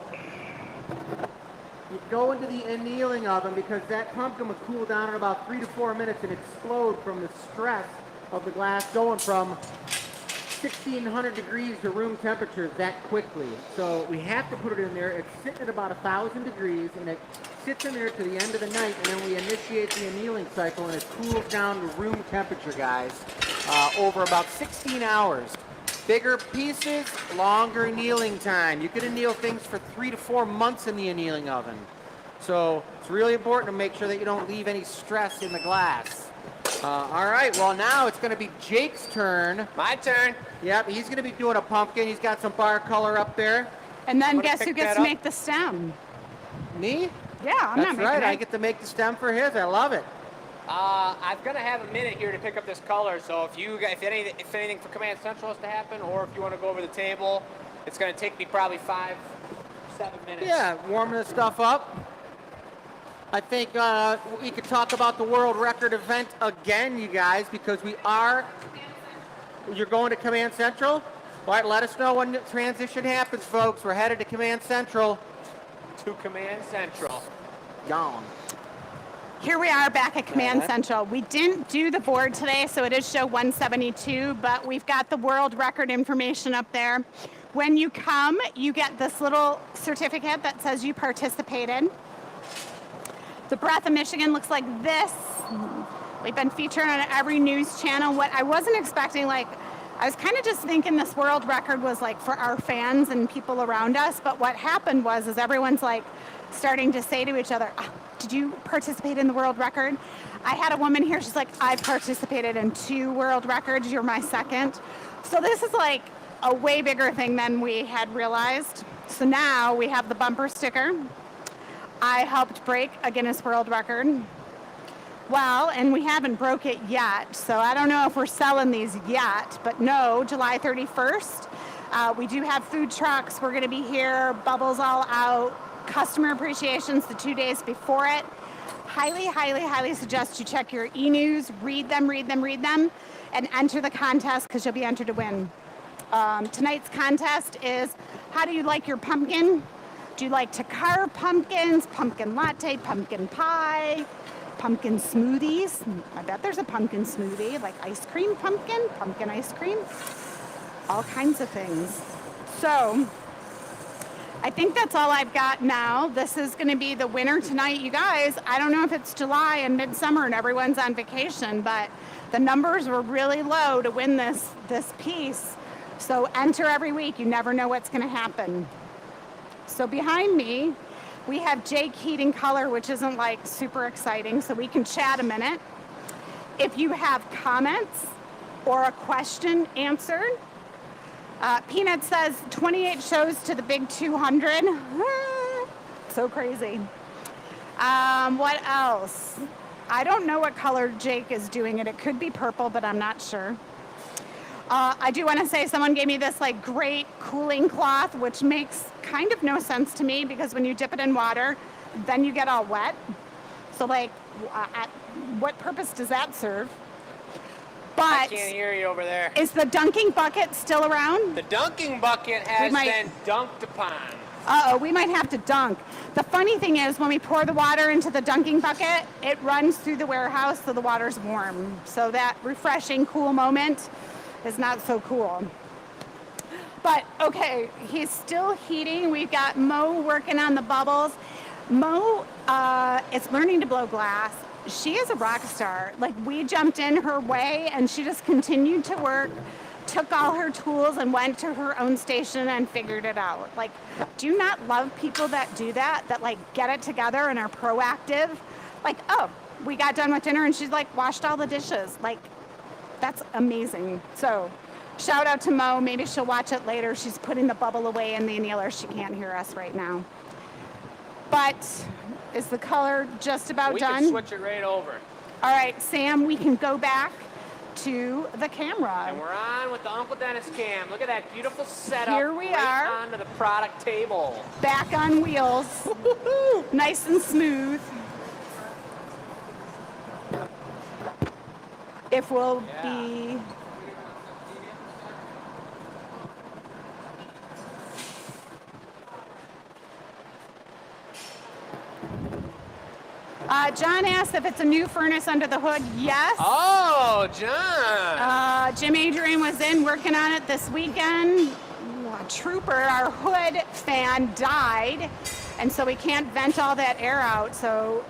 you go into the annealing oven because that pumpkin would cool down in about 3 to 4 minutes and explode from the stress of the glass going from 1,600 degrees to room temperature that quickly. So we have to put it in there. It's sitting at about 1,000 degrees, and it sits in there to the end of the night, and then we initiate the annealing cycle, and it cools down to room temperature, guys, over about 16 hours. Bigger pieces, longer annealing time. You can anneal things for 3 to 4 months in the annealing oven. So it's really important to make sure that you don't leave any stress in the glass. All right, well now it's going to be Jake's turn. My turn. Yep, he's going to be doing a pumpkin. He's got some bar color up there. And then I'm gonna guess who pick gets that to up. make the stem? Me? Yeah, I'm That's not making right, it. I get to make the stem for his. I love it. I'm gonna have a minute here to pick up this color. So if anything for Command Central is to happen, or if you want to go over the table, it's gonna take me probably 5-7 minutes. Yeah, warming the stuff up. I think we could talk about the world record event again, you guys, because you're going to Command Central? All right, let us know when the transition happens, folks. We're headed to Command Central. To Command Central. Gone. Here we are back at Command Uh-huh. Central. We didn't do the board today, so it is show 172, but we've got the world record information up there. When you come, you get this little certificate that says you participated. The Breath of Michigan looks like this. We've been featured on every news channel. What I wasn't expecting, I was kind of just thinking this world record was like for our fans and people around us, but what happened was everyone's starting to say to each other, did you participate in the world record? I had a woman here, she's like, I've participated in 2 world records, you're my second. So this is a way bigger thing than we had realized. So now we have the bumper sticker. I helped break a Guinness World Record. Well, and we haven't broke it yet, so I don't know if we're selling these yet, but no, July 31st, we do have food trucks. We're going to be here, bubbles all out, customer appreciations the 2 days before it. Highly, highly, highly suggest you check your e-news, read them, and enter the contest because you'll be entered to win. Tonight's contest is, how do you like your pumpkin? Do you like to carve pumpkins, pumpkin latte, pumpkin pie, pumpkin smoothies? I bet there's a pumpkin smoothie, like ice cream pumpkin ice cream, all kinds of things. So I think that's all I've got now. This is going to be the winner tonight, you guys. I don't know if it's July and midsummer and everyone's on vacation, but the numbers were really low to win this piece. So enter every week. You never know what's going to happen. So behind me, we have Jake heating color, which isn't super exciting, so we can chat a minute. If you have comments or a question answered, Peanut says 28 shows to the big 200. So crazy. What else? I don't know what color Jake is doing it. It could be purple, but I'm not sure. I do want to say someone gave me this great cooling cloth, which makes kind of no sense to me because when you dip it in water, then you get all wet. So what purpose does that serve? But I can't hear you over there. Is the dunking bucket still around? The dunking bucket has been dunked upon. Uh-oh, we might have to dunk. The funny thing is when we pour the water into the dunking bucket, it runs through the warehouse so the water's warm. So that refreshing, cool moment is not so cool. But okay, he's still heating. We've got Mo working on the bubbles. Mo is learning to blow glass. She is a rock star. We jumped in her way and she just continued to work, took all her tools and went to her own station and figured it out. Do you not love people that do that get it together and are proactive? Oh, we got done with dinner and she's washed all the dishes. That's amazing. So shout out to Mo. Maybe she'll watch it later. She's putting the bubble away in the annealer. She can't hear us right now. But is the color just about done? We can switch it right over. All right, Sam, we can go back to the camera. And we're on with the Uncle Dennis cam. Look at that beautiful setup. Here we are. Onto the product table. Back on wheels. Nice and smooth. If we'll be... John asked if it's a new furnace under the hood. Yes. Oh, John. Jim Adrian was in working on it this weekend. A trooper, our hood fan, died, and so we can't vent all that air out. So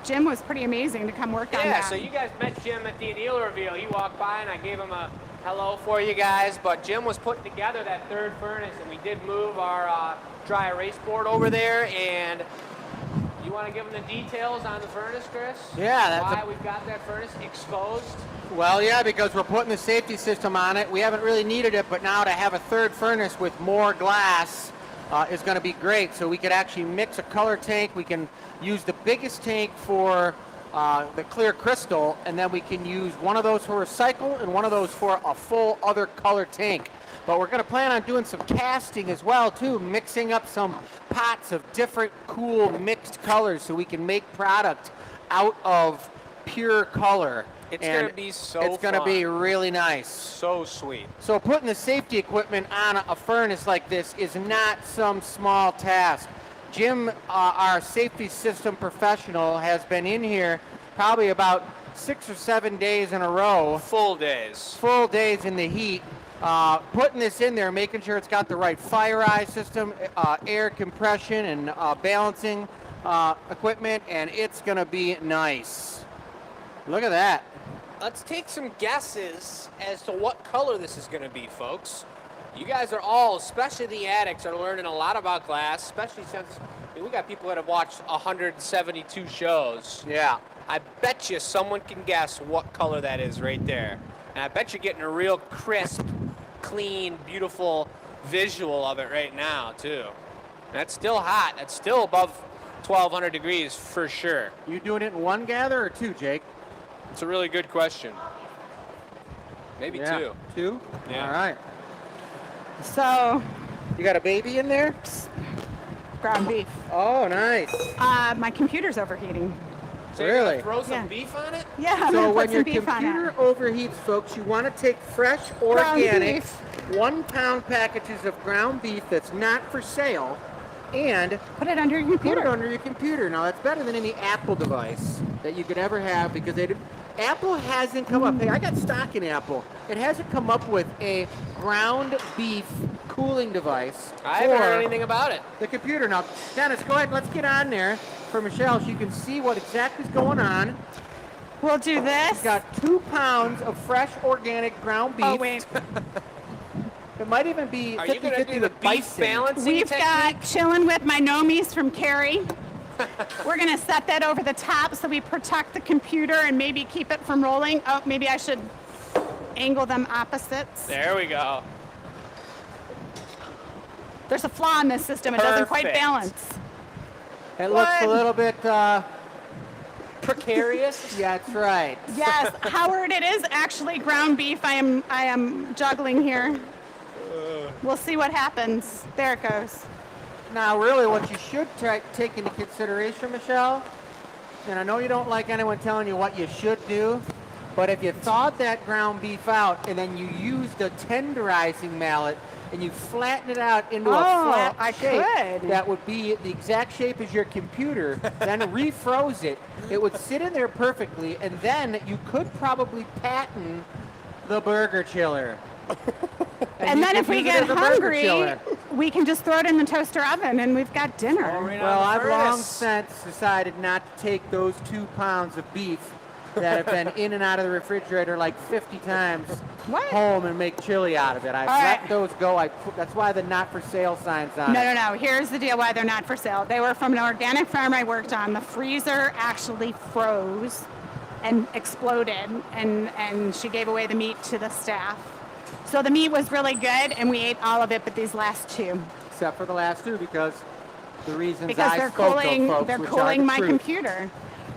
Jim was pretty amazing to come work on that. Yeah, so you guys met Jim at the anneal reveal. He walked by and I gave him a hello for you guys, but Jim was putting together that third furnace, and we did move our dry erase board over there. And you want to give them the details on the furnace, Chris? Yeah, that's why we've got that furnace exposed. Well, yeah, because we're putting the safety system on it. We haven't really needed it, but now to have a third furnace with more glass is going to be great. So we could actually mix a color tank. We can use the biggest tank for the clear crystal, and then we can use one of those for recycle and one of those for a full other color tank. But we're going to plan on doing some casting as well, too, mixing up some pots of different cool mixed colors so we can make product out of pure color. It's going to be so fun. It's going to be really nice. So sweet. So putting the safety equipment on a furnace like this is not some small task. Jim, our safety system professional, has been in here probably about 6 or 7 days in a row. Full days. Full days in the heat. Putting this in there, making sure it's got the right fire eye system, air compression, and balancing equipment, and it's going to be nice. Look at that. Let's take some guesses as to what color this is going to be, folks. You guys are all, especially the addicts, are learning a lot about glass, especially since we got people that have watched 172 shows. Yeah. I bet you someone can guess what color that is right there. And I bet you're getting a real crisp, clean, beautiful visual of it right now, too. And that's still hot. That's still above 1,200 degrees for sure. You doing it in one gather or two, Jake? It's a really good question. Maybe two. Two? Yeah. All right. So, You got a baby in there? ground beef. Oh, nice. My computer's overheating. So you're Really? gonna throw some Yeah. beef on it? Yeah, I'm So gonna when put your some beef on computer it. overheats, folks, you want to take fresh, Ground organic, beef. 1 pound packages of ground beef that's not for sale, and Put it under your put it computer. under your computer. Now, that's better than any Apple device that you could ever have, because Apple hasn't come up. Hey, I got stock in Apple. It hasn't come up with a ground beef cooling device I haven't for heard anything about it. the computer. Now, Dennis, go ahead. Let's get on there for Michelle so you can see what exactly is going on. We'll do this. We've got 2 pounds of fresh organic ground beef. Oh, wait. It might even be Are you going to 50-50 do the with beef bison. balancing We've technique? got chilling with my nomies from Carrie. We're going to set that over the top so we protect the computer and maybe keep it from rolling. Oh, maybe I should angle them opposites. There we go. There's a flaw in this system. It doesn't quite Perfect. balance. It looks a What? little bit, Precarious? yeah, that's right. Yes, Howard, it is actually ground beef. I am juggling here. We'll see what happens. There it goes. Now, really, what you should take into consideration, Michelle, and I know you don't like anyone telling you what you should do, but if you thawed that ground beef out and then you used a tenderizing mallet and you flatten it out into a flat I shape could. that would be the exact shape as your computer, then refroze it, it would sit in there perfectly, and then you could probably patent the burger chiller. And you then could if we use it get as a burger hungry, chiller. we can just throw it in the toaster oven and we've got dinner. Right on Well, the I've long furnace. since decided not to take those 2 pounds of beef that have been in and out of the refrigerator like 50 times What? home and make chili out of it. I've All let right. those go. That's why the not for sale signs on it. No. Here's the deal why they're not for sale. They were from an organic farm I worked on. The freezer actually froze and exploded, and she gave away the meat to the staff. So the meat was really good, and we ate all of it, but these last two. Except for the last two, because the reasons Because I they're spoke cooling, of, folks, they're which are cooling the my truth. computer.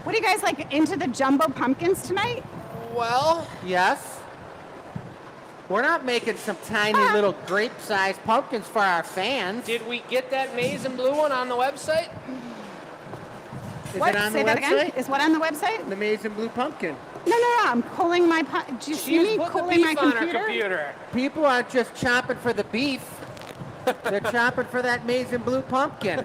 What do you guys like into the jumbo pumpkins tonight? Well, Yes. We're not making some tiny little grape-sized pumpkins for our fans. did we get that maize and blue one on the website? Is What? it on Say the that website? again? Is what on the website? The maize and blue pumpkin. No. I'm cooling my. Do you see She's me put the cooling my beef on her computer? computer. People aren't just chomping for the beef. They're chomping for that maize and blue pumpkin.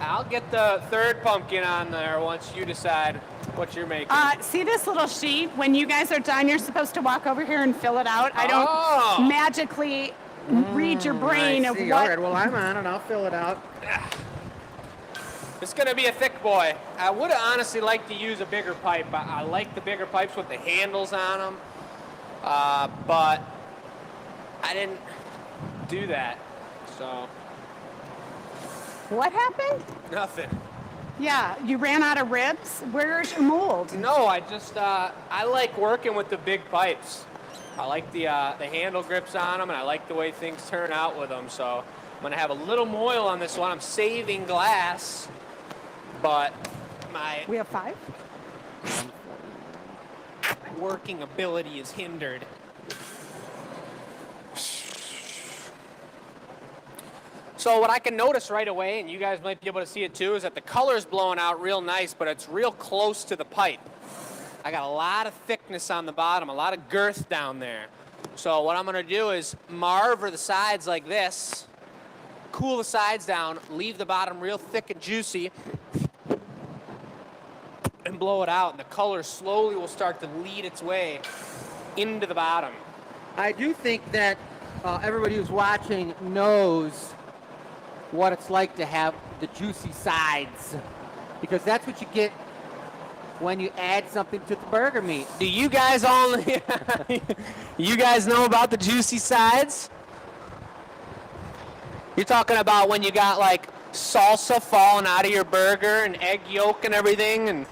I'll get the third pumpkin on there once you decide what you're making. See this little sheet? When you guys are done, you're supposed to walk over here and fill it out. I Oh. don't magically read your brain I of see. what. All right, well, I'm on and I'll fill it out. It's gonna be a thick boy. I would have honestly liked to use a bigger pipe. I like the bigger pipes with the handles on them, but I didn't do that, so What happened? nothing. Yeah, you ran out of ribs. Where's your mold? No, I like working with the big pipes. I like the handle grips on them, and I like the way things turn out with them. So I'm gonna have a little moil on this one. I'm saving glass, but my We have 5. working ability is hindered. So what I can notice right away, and you guys might be able to see it too, is that the color's blowing out real nice, but it's real close to the pipe. I got a lot of thickness on the bottom, a lot of girth down there. So what I'm gonna do is marver the sides like this, cool the sides down, leave the bottom real thick and juicy, and blow it out, and the color slowly will start to lead its way into the bottom. I do think that everybody who's watching knows what it's like to have the juicy sides, because that's what you get when you add something to the burger meat. Do you guys all, you guys know about the juicy sides? You're talking about when you got like salsa falling out of your burger and egg yolk and everything, and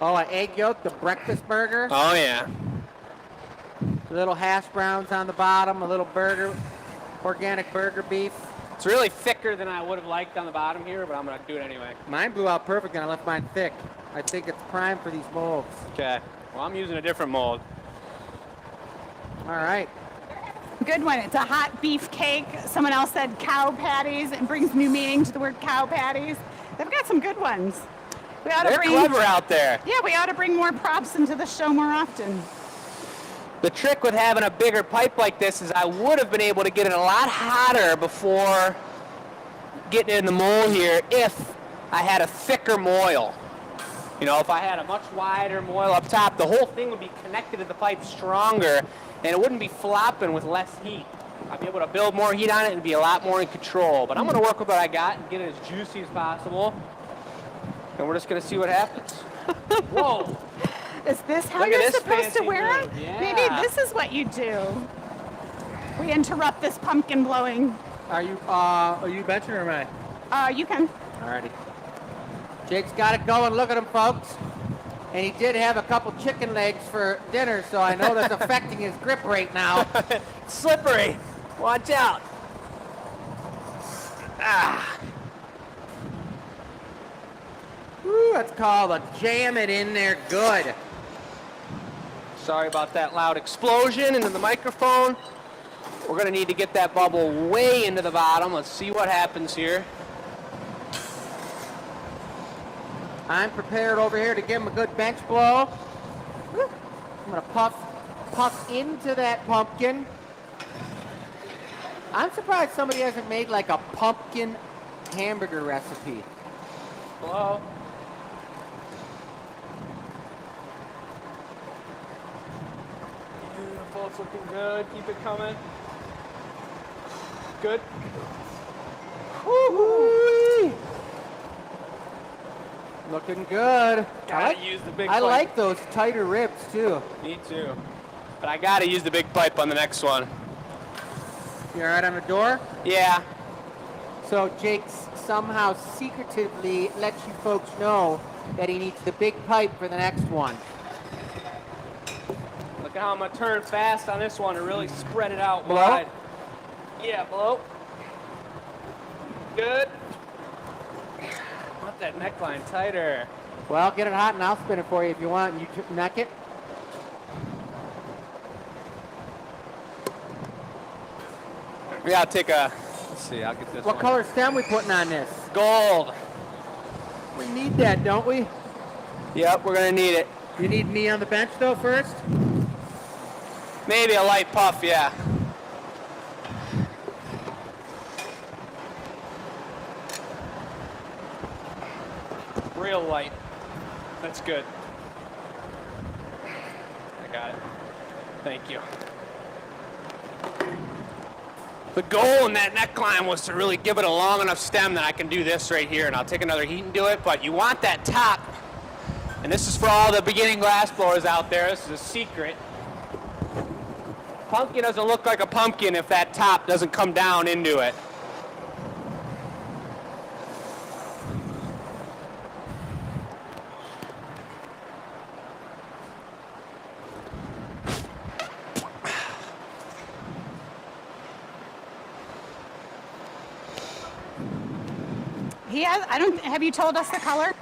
Oh, an egg yolk, the breakfast burger, oh yeah. little hash browns on the bottom, a little burger, organic burger beef. It's really thicker than I would have liked on the bottom here, but I'm gonna do it anyway. Mine blew out perfect and I left mine thick. I think it's prime for these molds. Okay. Well, I'm using a different mold. All right. Good one. It's a hot beef cake. Someone else said cow patties. It brings new meaning to the word cow patties. They've got some good ones. We ought to They're bring, clever out there. Yeah, we ought to bring more props into the show more often. The trick with having a bigger pipe like this is I would have been able to get it a lot hotter before getting it in the mold here if I had a thicker moil. You know, if I had a much wider moil up top, the whole thing would be connected to the pipe stronger and it wouldn't be flopping with less heat. I'd be able to build more heat on it and be a lot more in control. But I'm going to work with what I got and get it as juicy as possible. And we're just going to see what happens. Whoa. Is this how Look at you're this supposed to fancy wear mold. them? Yeah. Maybe this is what you do. We interrupt this pumpkin blowing. Are you benching or am I? You can. Alrighty. Jake's got it going. Look at him, folks. And he did have a couple chicken legs for dinner, so I know that's affecting his grip rate now. Slippery. Watch out. Ah. Woo, that's called a jam it in there good. Sorry about that loud explosion into the microphone. We're going to need to get that bubble way into the bottom. Let's see what happens here. I'm prepared over here to give him a good bench blow. I'm gonna puff into that pumpkin. I'm surprised somebody hasn't made like a pumpkin hamburger recipe. Hello? Beautiful, it's looking good. Keep it coming. Good. Woo-hoo. Looking good. Gotta use the big I pipe. like those tighter ribs too. Me too. But I gotta use the big pipe on the next one. You all right on the door? Yeah. So Jake's somehow secretively lets you folks know that he needs the big pipe for the next one. Look at how I'm gonna turn fast on this one and really spread it out Blow? wide. Yeah, blow. Good. Want that neckline tighter. Well, get it hot and I'll spin it for you if you want. You neck it. Yeah, I'll take a, let's see, I'll get this What one. color stem we putting on this? Gold. We need that, don't we? Yep, we're gonna need it. You need me on the bench though first? Maybe a light puff, yeah. real light. That's good. I got it. Thank you. The goal in that neckline was to really give it a long enough stem that I can do this right here, and I'll take another heat and do it, but you want that top, and this is for all the beginning glass blowers out there, this is a secret. Pumpkin doesn't look like a pumpkin if that top doesn't come down into it. Have you told us the color?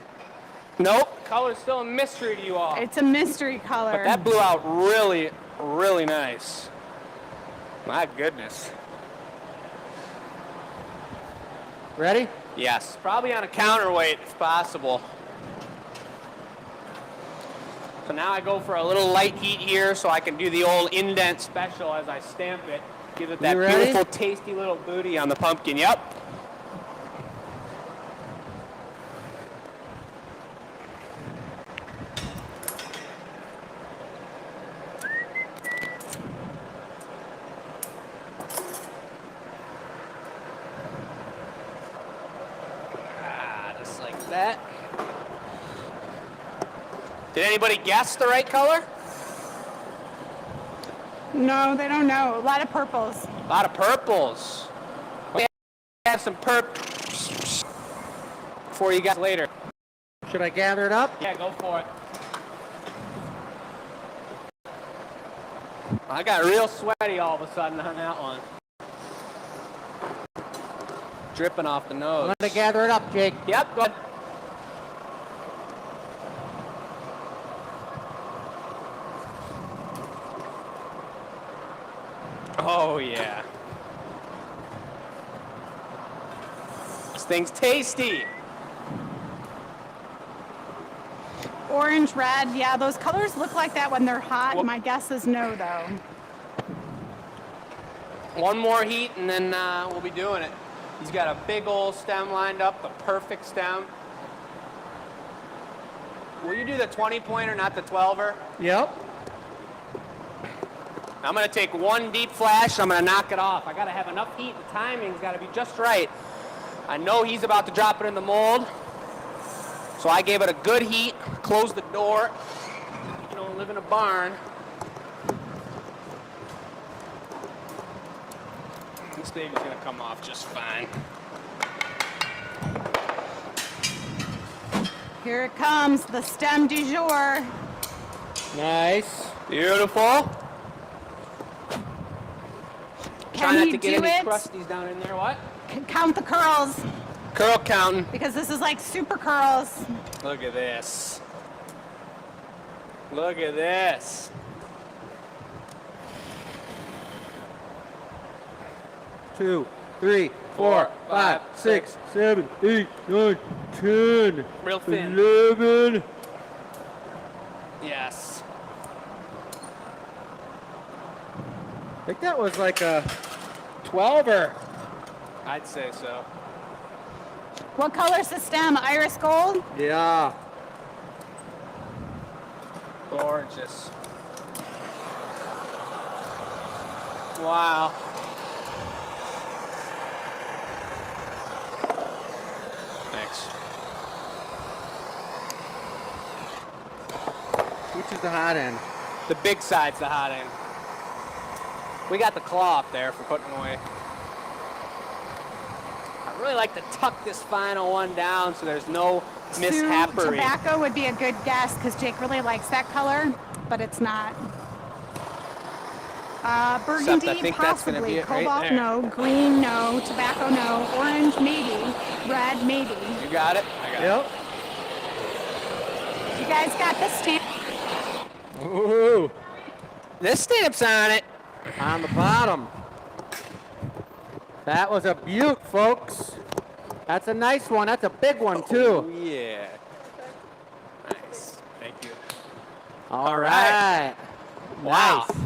Nope, color's still a mystery to you all. It's a mystery color. But that blew out really, really nice. My goodness. Ready? Yes, probably on a counterweight if possible. So now I go for a little light heat here so I can do the old indent special as I stamp it. Give it that beautiful, tasty little booty on the pumpkin. Yep. Just like that. Did anybody guess the right color? No, they don't know. A lot of purples. A lot of purples. We have some purples for you guys later. Should I gather it up? Yeah, go for it. I got real sweaty all of a sudden on that one. Dripping off the nose. I'm gonna gather it up, Jake. Yep, go ahead. Oh, yeah. This thing's tasty. Orange, red, yeah, those colors look like that when they're hot. Well, my guess is no, though. One more heat and then we'll be doing it. He's got a big old stem lined up, the perfect stem. Will you do the 20-pointer, not the 12-er? Yep. I'm gonna take one deep flash, I'm gonna knock it off. I gotta have enough heat, the timing's gotta be just right. I know he's about to drop it in the mold, so I gave it a good heat, closed the door. You don't live in a barn. This baby's gonna come off just fine. Here it comes, the stem du jour. Nice. Beautiful. Try Can not you to get do any it? crusties down in there. What? Count the curls, Curl counting. because this is like super curls. Look at this. Look at this. Two, three, four, five, six, 7, 8, 9, 10. Real thin. 11. Yes. I think that was like a 12er. I'd say so. What color's the stem? Iris gold? Yeah. Gorgeous. Wow. Thanks. Which is the hot end? The big side's the hot end. We got the claw up there for putting away. I really like to tuck this final one down so there's no mishappery. Tobacco would be a good guess because Jake really likes that color, but it's not. Burgundy, I think that's gonna possibly. be it right Cobalt, there. no. Green, no. Tobacco, no. Orange, maybe. Red, maybe. You got it? I got Yep. You guys got the stamp. Ooh. it. This stamp's on it. On the bottom. That was a beaut, folks. That's a nice one. That's a big one, Oh, too. yeah. Nice. Thank you. All right. Wow. Nice.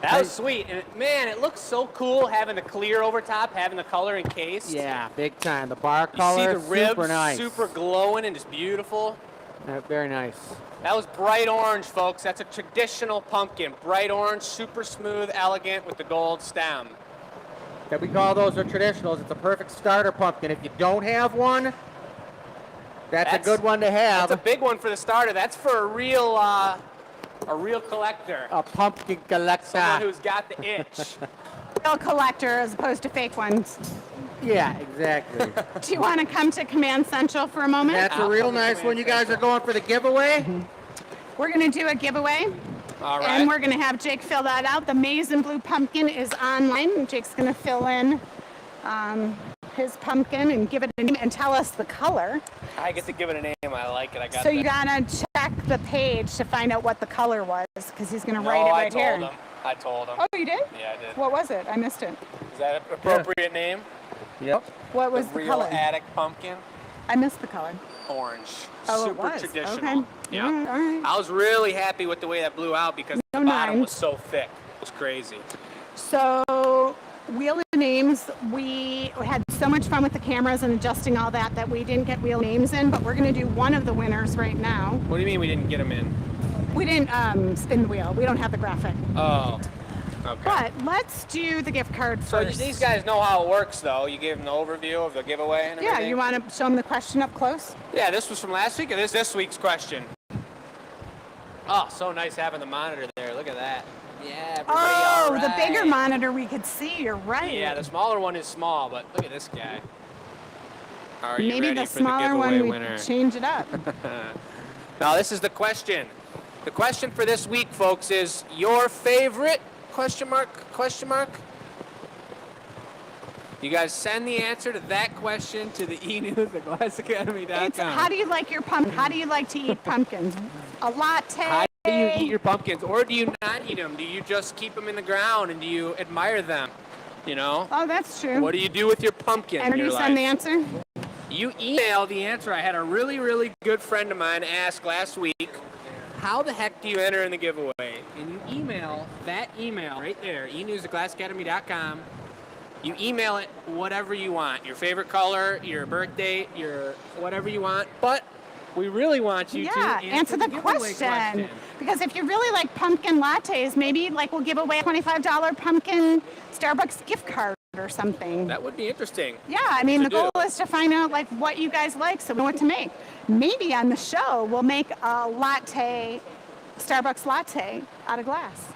That was sweet. And man, it looks so cool having the clear over top, having the color encased. Yeah, big time. The bar You color, see the ribs, super nice. super glowing and just beautiful. Very nice. That was bright orange, folks. That's a traditional pumpkin. Bright orange, super smooth, elegant with the gold stem. That we call those are traditionals. It's a perfect starter pumpkin. If you don't have one, that's a good one to have. That's a big one for the starter. That's for a real collector. A pumpkin collector. Someone who's got the itch. Real collector as opposed to fake ones. Yeah, exactly. Do you want to come to Command Central for a moment? That's a real nice one. You guys are going for the giveaway? We're going to do a giveaway. All right. And we're going to have Jake fill that out. The maize and blue pumpkin is online. Jake's going to fill in his pumpkin and give it a name and tell us the color. I get to give it a name. I like it. I got So you got to check the page to find out what the color was because he's going to write it right here. I told him. Oh, you did? Yeah, I did. What was it? I missed it. Is that an appropriate name? Yep. What was the real color? attic pumpkin? I missed the color. Orange. Oh, Super it was. traditional. Okay. Yeah. All right. I was really happy with the way that blew out because the bottom was so thick. It was crazy. So, wheel of names, we had so much fun with the cameras and adjusting all that we didn't get wheel names in, but we're going to do one of the winners right now. What do you mean we didn't get them in? We didn't spin the wheel. We don't have the graphic. Oh. Okay. But let's do the gift card So first. these guys know how it works, though. You gave them the overview of the giveaway and everything? Yeah, you want to show them the question up close? Yeah, this was from last week, or this week's question? Oh, so nice having the monitor there. Look at that. Yeah, everybody all right. The bigger monitor we could see. You're right. Yeah, the smaller one is small, but look at this guy. Are you Maybe ready the for the smaller giveaway one we winner? change it up. Now, this is the question. The question for this week, folks, is your favorite ? You guys send the answer to that question to the enews at glassacademy.com. It's how do you like your pumpkin? How do you like to eat pumpkins? A latte. How do you eat your pumpkins, or do you not eat them? Do you just keep them in the ground and do you admire them? You know? Oh, that's true. What do you do with your pumpkin? And in do you your send the life? answer? You email the answer. I had a really, really good friend of mine ask last week, how the heck do you enter in the giveaway? And you email that email right there, enews@glassacademy.com. You email it whatever you want, your favorite color, your birth date, your whatever you want. But we really want you to answer the giveaway question. Because if you really like pumpkin lattes, maybe like we'll give away a $25 pumpkin Starbucks gift card or something. That would be interesting. Yeah, I mean, the to goal do. is to find out like what you guys like so we know what to make. Maybe on the show we'll make a latte, Starbucks latte out of glass.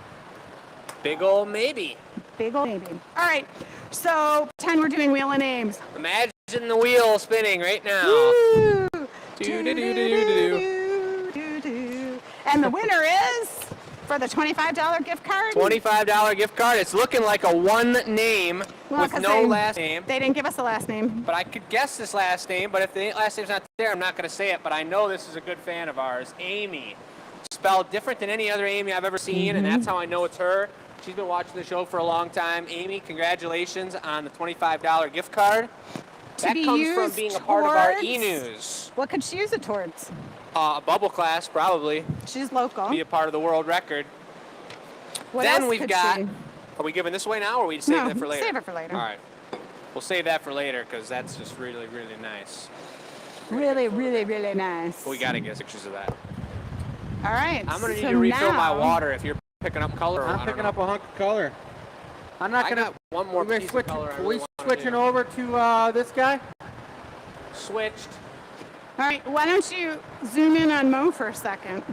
Big ol' maybe. Big old maybe. All right, so pretend we're doing wheel of names. Imagine the wheel spinning right now. Woo! Do-do-do-do-do-do. And the winner is for the $25 gift card. $25 gift card. It's looking like a one name with 'cause no last name. They didn't give us a last name. But I could guess this last name, but if the last name's not there, I'm not going to say it. But I know this is a good fan of ours, Amy. Spelled different than any other Amy I've ever seen, and that's how I know it's her. She's been watching the show for a long time. Amy, congratulations on the $25 gift card. That be comes from used being a part of our towards- e-news. What could she use it towards? A bubble class, probably. She's local. Be a part of the world record. What Then else we've could got. she? Are we giving this away now, or are we saving No, it for later? save it for later. All right. We'll save that for later because that's just really, really nice. Really, really, really nice. But we got to get pictures of that. All right. I'm going to so need to refill my now- water if you're picking up color. Or I I'm don't picking know. up a hunk of color. I'm not I gonna. got one more We're piece switching. of color. I Are really we wanna switching do. over to this guy? Switched. All right. Why don't you zoom in on Mo for a second?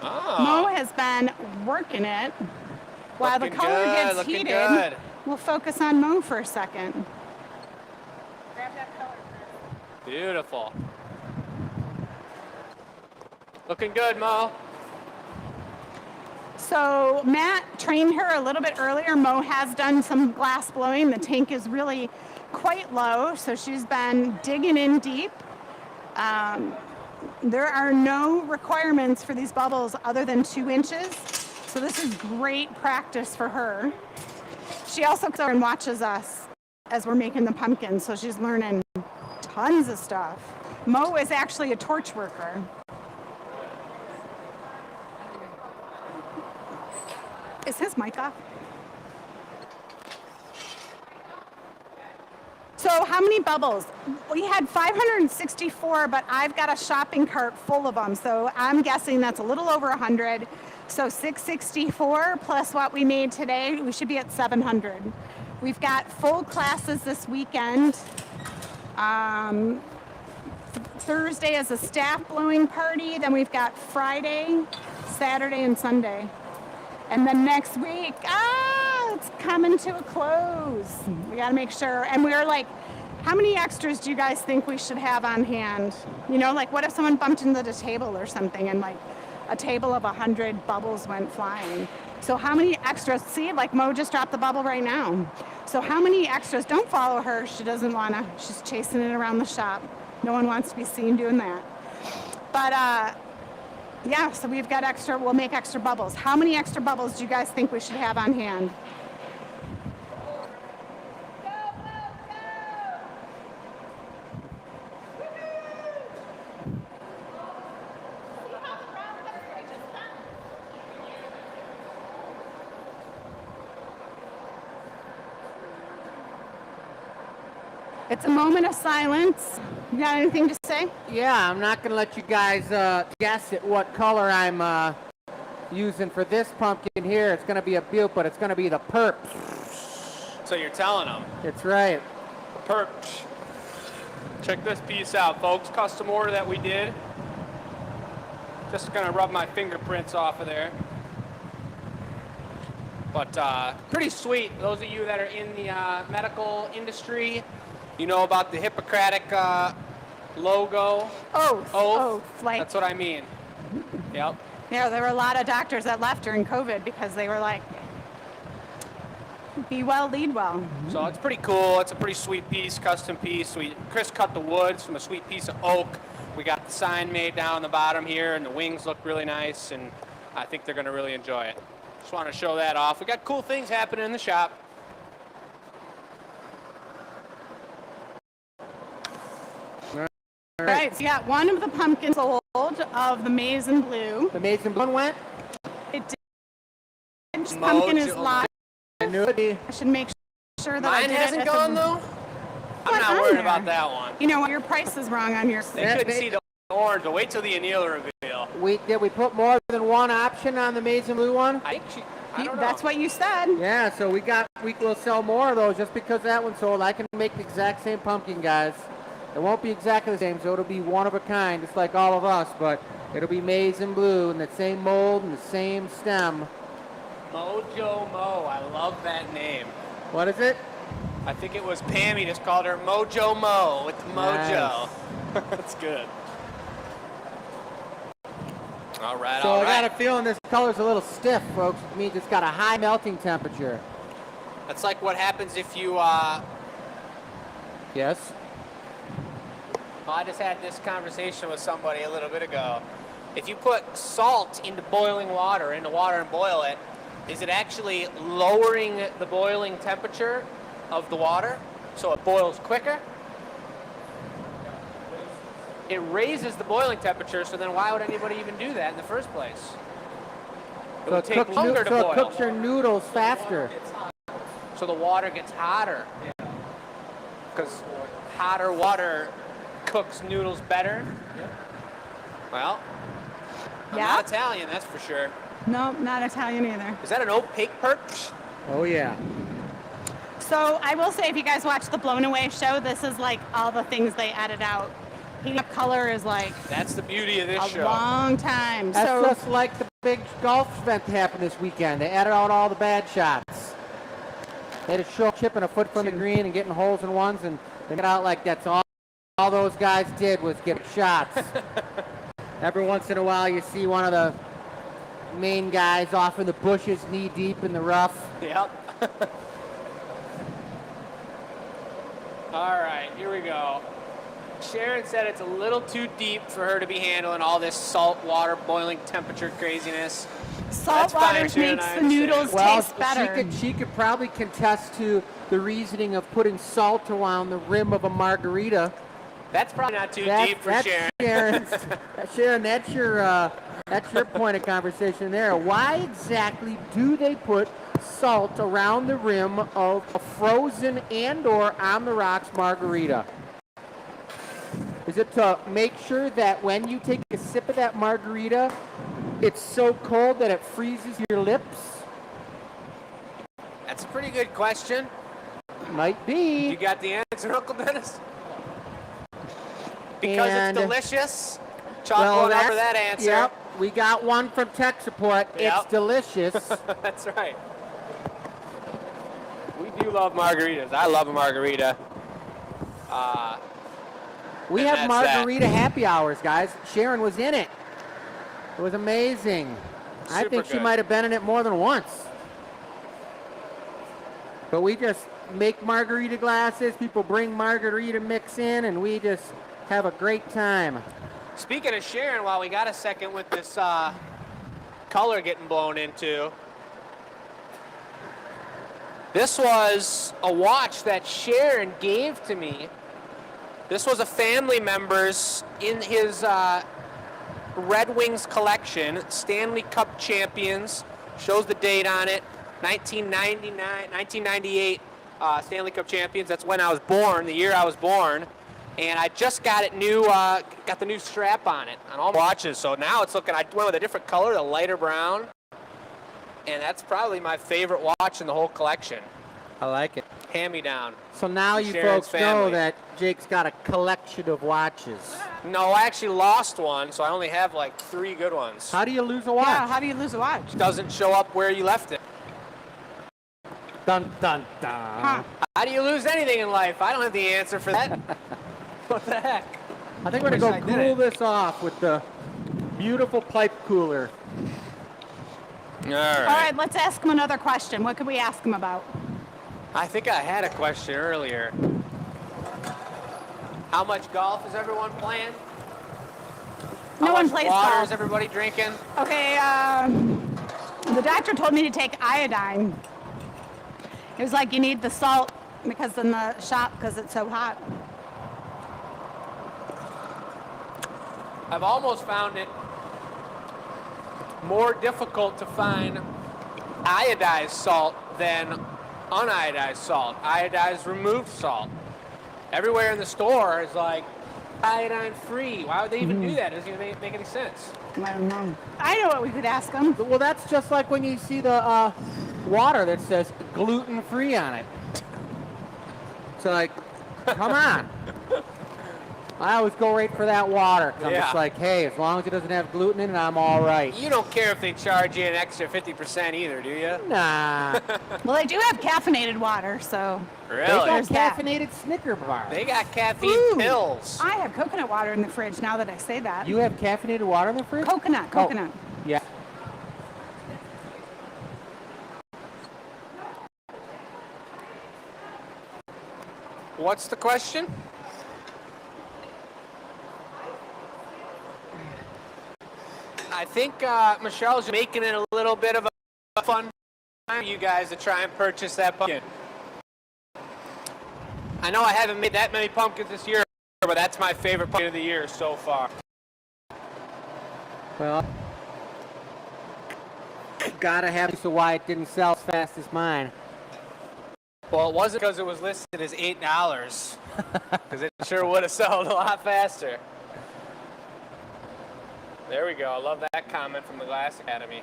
Oh. Mo has been working it while Looking the color good, gets looking heated. good. We'll focus on Mo for a second. Grab that color. Beautiful. Looking good, Mo. So Matt trained her a little bit earlier. Mo has done some glass blowing. The tank is really quite low, so she's been digging in deep. There are no requirements for these bubbles other than 2 inches, so this is great practice for her. She also comes over and watches us as we're making the pumpkins, so she's learning tons of stuff. Mo is actually a torch worker. Is his mic off? So how many bubbles? We had 564, but I've got a shopping cart full of them. So I'm guessing that's a little over 100. So 664 plus what we made today, we should be at 700. We've got full classes this weekend. Thursday is a staff blowing party. Then we've got Friday, Saturday, and Sunday. And then next week, it's coming to a close. We got to make sure. And we're like, how many extras do you guys think we should have on hand? You know, like what if someone bumped into the table or something and like a table of 100 bubbles went flying? So how many extras? See, like Mo just dropped the bubble right now. So how many extras? Don't follow her. She doesn't want to. She's chasing it around the shop. No one wants to be seen doing that. But yeah, so we've got extra. We'll make extra bubbles. How many extra bubbles do you guys think we should have on hand? It's a moment of silence. You got anything to say? Yeah, I'm not going to let you guys guess at what color I'm using for this pumpkin here. It's going to be a butte, but it's going to be the perp. So you're telling them. That's right. Perch. Check this piece out, folks. Custom order that we did. Just gonna rub my fingerprints off of there. But pretty sweet. Those of you that are in the medical industry, you know about the Hippocratic logo. Oath. Like, That's what I mean. Yep. Yeah, there were a lot of doctors that left during COVID because they were like, be well, lead well. So it's pretty cool. It's a pretty sweet piece, custom piece. Chris cut the woods from a sweet piece of oak. We got the sign made down the bottom here, and the wings look really nice, and I think they're going to really enjoy it. Just want to show that off. We got cool things happening in the shop. All right, so you got one of the pumpkins sold of the maize and blue. The maize and blue one went? It did. This pumpkin is live. I knew it. I should make sure that I Mine did hasn't it. gone, though? I'm not on worried there? about that one. You know what? Your price is wrong on your. They couldn't see the orange, but wait till the anneal reveal. Did we put more than one option on the maize and blue one? I don't know. That's what you said. Yeah, so we will sell more of those just because that one sold. I can make the exact same pumpkin, guys. It won't be exactly the same, so it'll be one of a kind, just like all of us, but it'll be maize and blue in the same mold and the same stem. Mojo Mo. I love that name. What is it? I think it was Pammy just called her Mojo Mo with the mojo. Nice. That's good. All right, So all I got right. a feeling this color's a little stiff, folks. It means it's got a high melting temperature. That's like what happens if you, Yes? well, I just had this conversation with somebody a little bit ago. If you put salt into boiling water, and boil it, is it actually lowering the boiling temperature of the water so it boils quicker? It raises the boiling temperature, so then why would anybody even do that in the first place? It So would take longer to so boil. it cooks your noodles faster. So the water gets hotter. Because hotter water cooks noodles better. Well, I'm Yeah? not Italian, that's for sure. No, not Italian either. Is that an opaque perch? Oh, yeah. So I will say, if you guys watch the Blown Away show, this is like all the things they added out. Heating up color is like That's the beauty of this a show. long time. That's So just like the big golf event that happened this weekend. They added out all the bad shots. They had to show chipping a foot from the green and getting holes in ones, and they got out like that's all those guys did was get shots. Every once in a while, you see one of the main guys off in the bushes, knee deep in the rough. Yep. All right, here we go. Sharon said it's a little too deep for her to be handling all this salt water boiling temperature craziness. salt That's fine, water Sharon, makes I the understand. noodles Well, taste better. she could probably contest to the reasoning of putting salt around the rim of a margarita. That's probably not too That's- deep for that's Sharon. Sharon, that's your point of conversation there. Why exactly do they put salt around the rim of a frozen and/or on the rocks margarita? Is it to make sure that when you take a sip of that margarita, it's so cold that it freezes your lips? That's a pretty good question. Might be. You got the answer, Uncle Dennis? Because And- it's delicious. Chalk one up for that answer. Yep, we got one from tech support. Yep. It's delicious. That's right. We do love margaritas. I love a margarita. We And have that's that. margarita happy hours, guys. Sharon was in it. It was amazing. I Super think she good. might have been in it more than once. But we just make margarita glasses. People bring margarita mix in, and we just have a great time. Speaking of Sharon, while we got a second with this color getting blown into, this was a watch that Sharon gave to me. This was a family member's in his Red Wings collection, Stanley Cup champions, shows the date on it, 1998 Stanley Cup champions. That's when I was born, the year I was born. And I just got it new, got the new strap on it on all my watches. So now it's looking, I went with a different color, the lighter brown. And that's probably my favorite watch in the whole collection. I like it. Hand me down. So now you Sharon's folks know family. that Jake's got a collection of watches. No, I actually lost one, so I only have like 3 good ones. How do you lose a watch? Yeah, how do you lose a watch? Doesn't show up where you left it. Dun, dun, dun. Huh. How do you lose anything in life? I don't have the answer for that. What the heck? I think we're going Wish to I go did cool it. this off with the beautiful pipe cooler. All All right, let's ask him another question. What could we ask him about? I think I had a question earlier. How much golf is everyone playing? No How one much plays water golf. is everybody drinking? Okay, the doctor told me to take iodine. It was like you need the salt because in the shop because it's so hot. I've almost found it more difficult to find iodized salt than uniodized salt, iodized removed salt. Everywhere in the store is like iodine free. Why would they even do that? It doesn't even make any sense. I don't know. I know what we could ask him. Well, that's just like when you see the water that says gluten-free on it. It's like, come on. I always go right for that water. 'Cause I'm just Yeah. like, hey, as long as it doesn't have gluten in it, I'm all right. You don't care if they charge you an extra 50% either, do you? Nah. Well, they do have caffeinated water, so They Really? got There's that. caffeinated Snicker bars. They got caffeine Ooh. pills. I have coconut water in the fridge now that I say that. You have caffeinated water in the fridge? Coconut. Oh, yeah. What's the question? I think Michelle's making it a little bit of a fun time for you guys to try and purchase that pumpkin. I know I haven't made that many pumpkins this year, but that's my favorite pumpkin of the year so far. Well, gotta have so why it didn't sell as fast as mine. Well, it wasn't because it was listed as $8, because it sure would have sold a lot faster. There we go. I love that comment from the Glass Academy.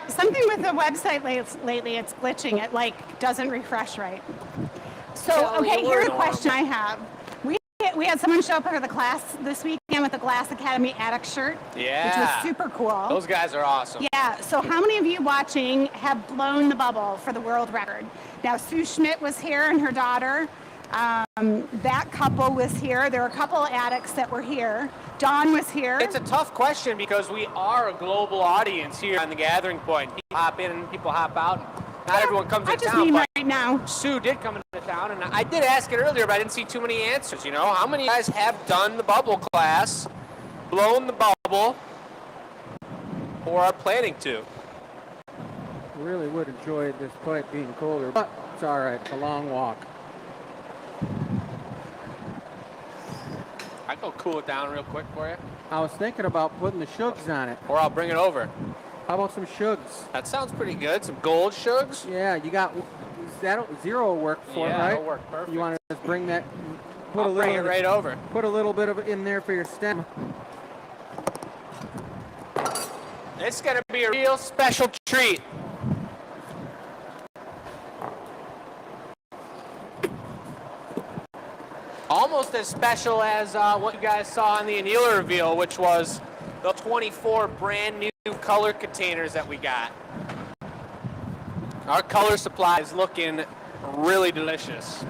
Something with the website lately, it's glitching. It like doesn't refresh right. So, Tell me okay, we're here's a normal. question I have. We had someone show up for the class this weekend with a Glass Academy Attic shirt, which Yeah. was super cool. Those guys are awesome. Yeah, so how many of you watching have blown the bubble for the world record? Now, Sue Schmidt was here and her daughter. That couple was here. There were a couple of addicts that were here. Dawn was here. It's a tough question because we are a global audience here on the Gathering Point. People hop in and people hop out. Not everyone comes I into just town, mean but right now. Sue did come into town, and I did ask it earlier, but I didn't see too many answers. You know, how many guys have done the bubble class, blown the bubble, or are planning to? Really would enjoy this pipe being colder, but it's all right. It's a long walk. I can go cool it down real quick for you, I was thinking about putting the shugs on it. or I'll bring it over. How about some shugs? That sounds pretty good. Some gold shugs. Yeah, you got that. Zero will work for it, right? That'll work perfect. You want to just bring that? I'll bring it right over. Put a little bit of it in there for your stem. It's gonna be a real special treat. Almost as special as what you guys saw in the annealer reveal, which was the 24 brand new color containers that we got. Our color supply is looking really delicious.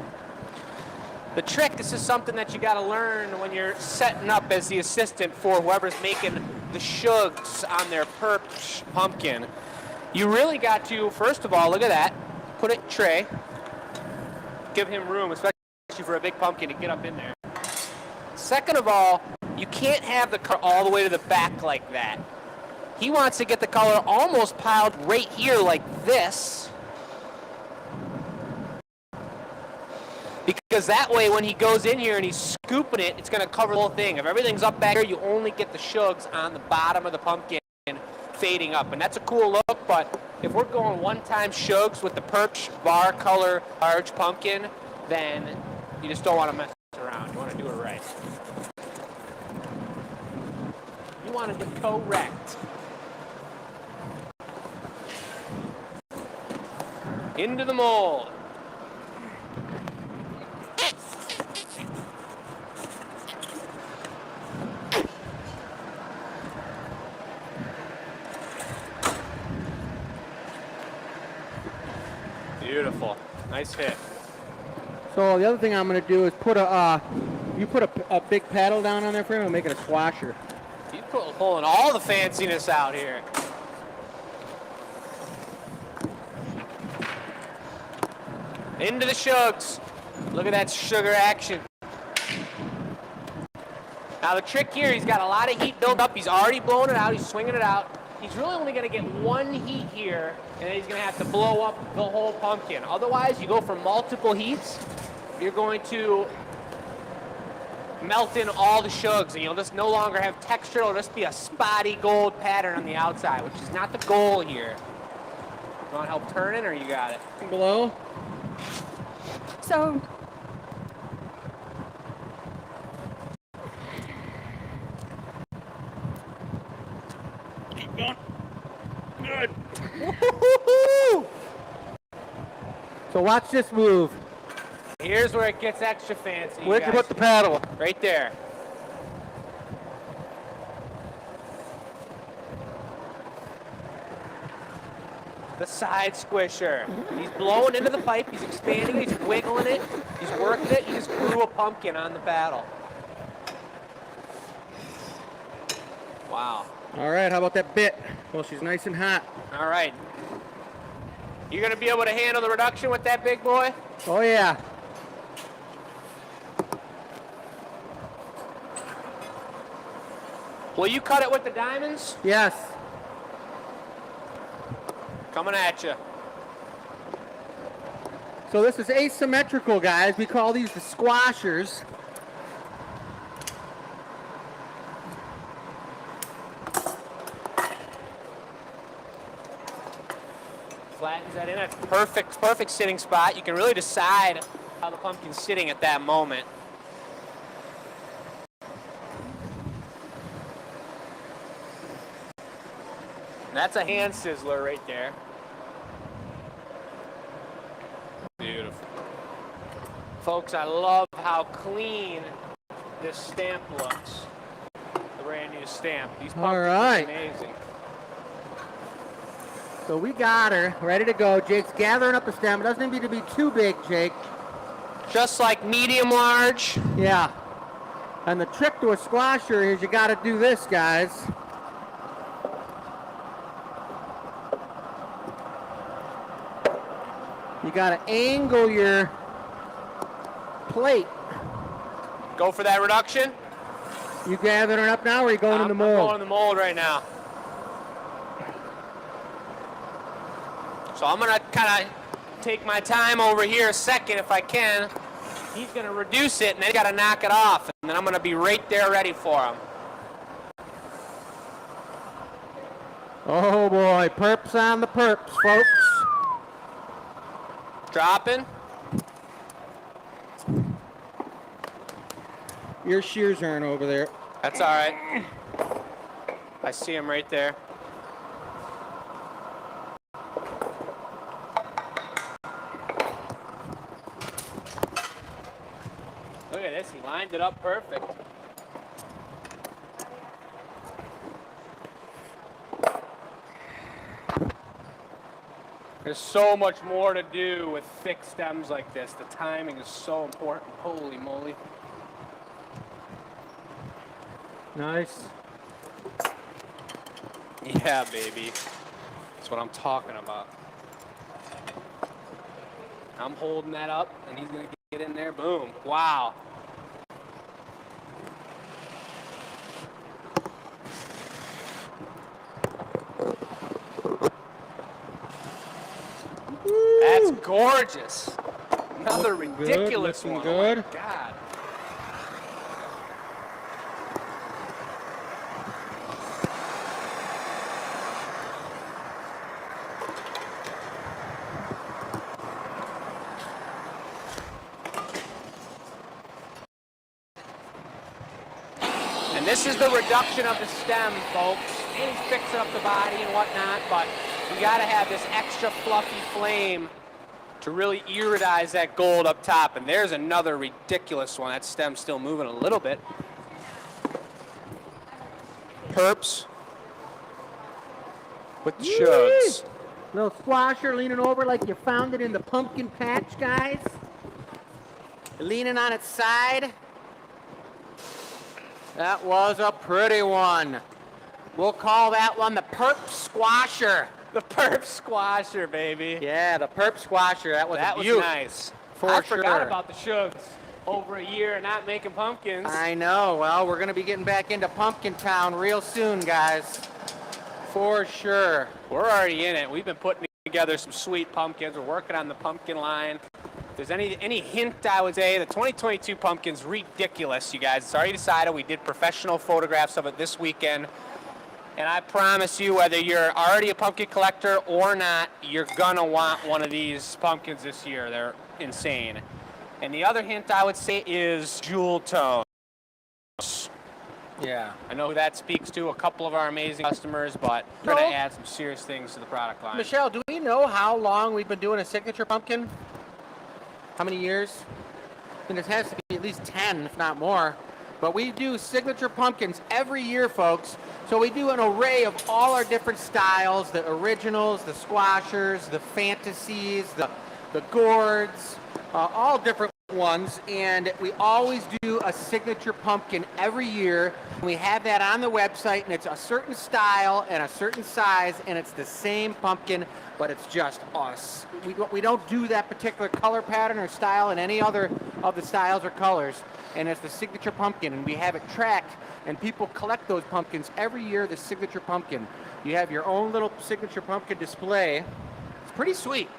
The trick, this is something that you gotta learn when you're setting up as the assistant for whoever's making the shugs on their perch pumpkin. You really got to, first of all, look at that, put it in tray, give him room, especially for a big pumpkin to get up in there. Second of all, you can't have the color all the way to the back like that. He wants to get the color almost piled right here like this. Because that way when he goes in here and he's scooping it, it's going to cover the whole thing. If everything's up back here, you only get the shugs on the bottom of the pumpkin fading up. And that's a cool look, but if we're going one-time shugs with the perch bar color large pumpkin, then you just don't want to mess around. You want to do it right. You want to be correct. Into the mold. Beautiful. Nice hit. So the other thing I'm going to do is put a big paddle down on there for him and make it a squasher. He's pulling all the fanciness out here. Into the shugs. Look at that sugar action. Now the trick here, he's got a lot of heat built up. He's already blowing it out. He's swinging it out. He's really only going to get one heat here, and then he's going to have to blow up the whole pumpkin. Otherwise, you go for multiple heats, you're going to melt in all the shugs, and you'll just no longer have texture. It'll just be a spotty gold pattern on the outside, which is not the goal here. You want help turning, or you got it? Below. So Keep going. Good. So watch this move. Here's where it gets extra fancy. Where'd you put the paddle? Right there. The side squisher. He's blowing into the pipe, he's expanding, he's wiggling it, he's working it, he just grew a pumpkin on the paddle. Wow. All right, how about that bit? Well, she's nice and hot. All right. You gonna be able to handle the reduction with that big boy? Oh, yeah. Will you cut it with the diamonds? Yes. Coming at you. So this is asymmetrical, guys. We call these the squashers. Flattens that in. That's perfect sitting spot. You can really decide how the pumpkin's sitting at that moment. That's a hand sizzler right there. Beautiful. Folks, I love how clean this stamp looks. The brand new stamp. These pumpkins right. are amazing. So we got her ready to go. Jake's gathering up the stem. It doesn't need to be too big, Jake. Just like medium large. Yeah. And the trick to a squasher is you got to do this, guys. You got to angle your plate. Go for that reduction. You gathering it up now, or are you going in the mold? I'm going in the mold right now. So I'm gonna kind of take my time over here a second if I can. He's gonna reduce it, and then gotta knock it off, and then I'm gonna be right there ready for him. Oh boy, perps on the perps, folks. Dropping. Your shears aren't over there. That's all right. I see him right there. Look at this, he lined it up perfect. There's so much more to do with thick stems like this. The timing is so important. Holy moly. Nice. Yeah, baby. That's what I'm talking about. I'm holding that up, and he's going to get in there. Boom. Wow. That's gorgeous. Another ridiculous looking one. good. Oh my God. And this is the reduction of the stem, folks. And he's fixing up the body and whatnot, but we gotta have this extra fluffy flame to really iridize that gold up top. And there's another ridiculous one. That stem's still moving a little bit. Perps with the shugs. Little squasher leaning over like you found it in the pumpkin patch, guys. Leaning on its side. That was a pretty one. We'll call that one the perp squasher. The perp squasher, baby. Yeah, the perp squasher. That was Nice. For I sure. forgot about the shugs. Over a year of not making pumpkins. I know. Well, we're going to be getting back into Pumpkin Town real soon, guys. For sure. We're already in it. We've been putting together some sweet pumpkins. We're working on the pumpkin line. If there's any hint, I would say the 2022 pumpkin's ridiculous, you guys. It's already decided. We did professional photographs of it this weekend. And I promise you, whether you're already a pumpkin collector or not, you're gonna want one of these pumpkins this year. They're insane. And the other hint I would say is jewel tones. Yeah. I know that speaks to a couple of our amazing customers, but we're gonna add some serious things to the product line. Michelle, do we know how long we've been doing a signature pumpkin? How many years? I think it has to be at least 10, if not more. But we do signature pumpkins every year, folks. So we do an array of all our different styles, the originals, the squashers, the fantasies, the gourds, all different ones. And we always do a signature pumpkin every year. We have that on the website, and it's a certain style and a certain size, and it's the same pumpkin, but it's just us. We don't do that particular color pattern or style in any other of the styles or colors. And it's the signature pumpkin, and we have it tracked, and people collect those pumpkins every year, the signature pumpkin. You have your own little signature pumpkin display. It's pretty sweet.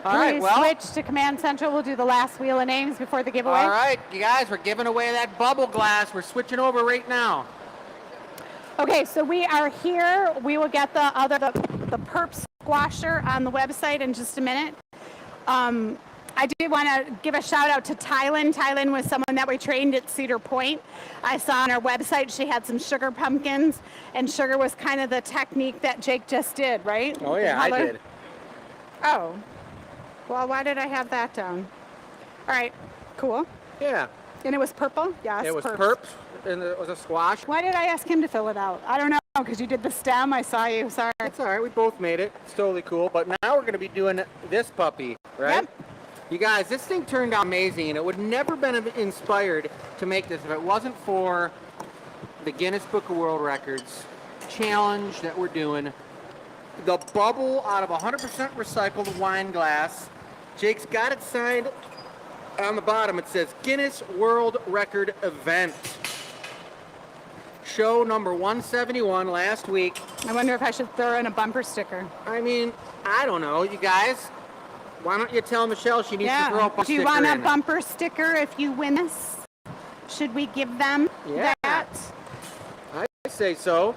All Can right, we well, switch to Command Central? We'll do the last wheel of names before the giveaway. all right, you guys, we're giving away that bubble glass. We're switching over right now. Okay, so we are here. We will get the perp squasher on the website in just a minute. I do want to give a shout out to Tylen. Tylen was someone that we trained at Cedar Point. I saw on her website she had some sugar pumpkins, and sugar was kind of the technique that Jake just did, right? Oh, yeah, I did. Oh. Well, why did I have that down? All right, cool. Yeah. And it was purple? Yes, It was perps. perps, and it was a squash. Why did I ask him to fill it out? I don't know, because you did the stem. I saw you. Sorry. It's all right. We both made it. It's totally cool. But now we're going to be doing this puppy, right? Yep. You guys, this thing turned out amazing, and it would never been inspired to make this if it wasn't for the Guinness Book of World Records challenge that we're doing. The bubble out of 100% recycled wine glass. Jake's got it signed on the bottom. It says Guinness World Record Event. Show number 171 last week. I wonder if I should throw in a bumper sticker. I mean, I don't know, you guys. Why don't you tell Michelle she needs to throw up a Do sticker you want a in? bumper sticker if you win this? Should we give them Yeah. that? I say so.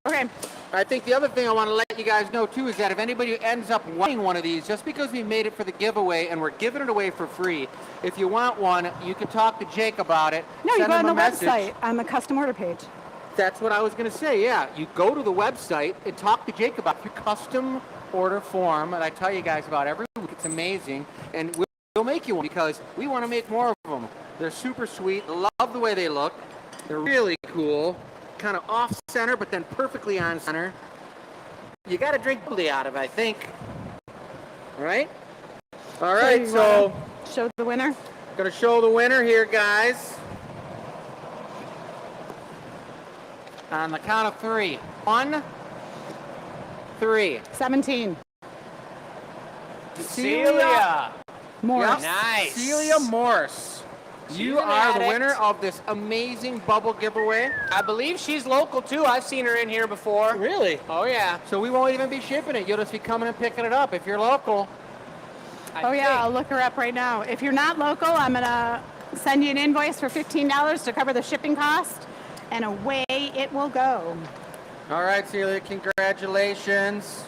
Okay. I think the other thing I want to let you guys know too is that if anybody ends up wanting one of these, just because we made it for the giveaway and we're giving it away for free, if you want one, you can talk to Jake about it. No, you send go on him the a message. website on the custom order page. That's what I was going to say, yeah. You go to the website and talk to Jake about your custom order form, and I tell you guys about every week. It's amazing, and we'll make you one because we want to make more of them. They're super sweet. Love the way they look. They're really cool. Kind of off-center, but then perfectly on-center. You got to drink bubbly out of it, I think. Right? All right, so show the winner. Going to show the winner here, guys. On the count of 3. 1, 3. 17. Celia. Morris. Yep. Nice. Celia Morse. You an are the addict. winner of this amazing bubble giveaway. I believe she's local too. I've seen her in here before. Really? Oh yeah. So we won't even be shipping it. You'll just be coming and picking it up if you're local. Oh yeah, I'll look her up right now. If you're not local, I'm gonna send you an invoice for $15 to cover the shipping cost, and away it will go. All right, Celia, congratulations.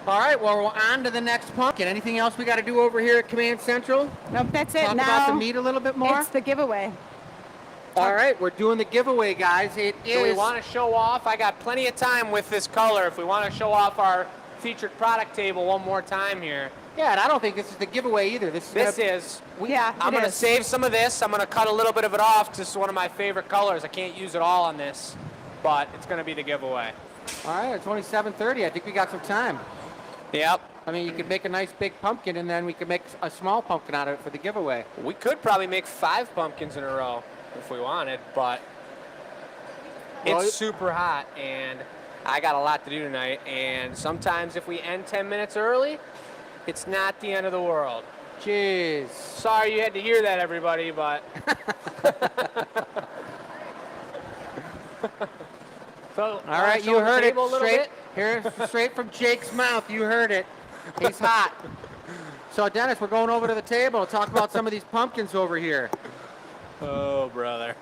All right, well, we're on to the next pumpkin. Anything else we got to do over here at Command Central? Nope, that's it. Talk Now about the meat a little bit more? it's the giveaway. All right, we're doing the giveaway, guys. It is... Do we want to show off? I got plenty of time with this color. If we want to show off our featured product table one more time here. Yeah, and I don't think this is the giveaway either. This is. Yeah, I'm it going to is. save some of this. I'm going to cut a little bit of it off because this is one of my favorite colors. I can't use it all on this, but it's going to be the giveaway. All right, it's only 7:30. I think we got some time. Yep. I mean, you could make a nice big pumpkin, and then we could make a small pumpkin out of it for the giveaway. We could probably make 5 pumpkins in a row if we wanted, but Well, it's super hot, and I got a lot to do tonight, and sometimes if we end 10 minutes early, it's not the end of the world. Jeez. Sorry you had to hear that, everybody, but... So, All right, you heard it straight from Jake's mouth. You heard it. He's hot. So, Dennis, we're going over to the table to talk about some of these pumpkins over here. Oh, brother.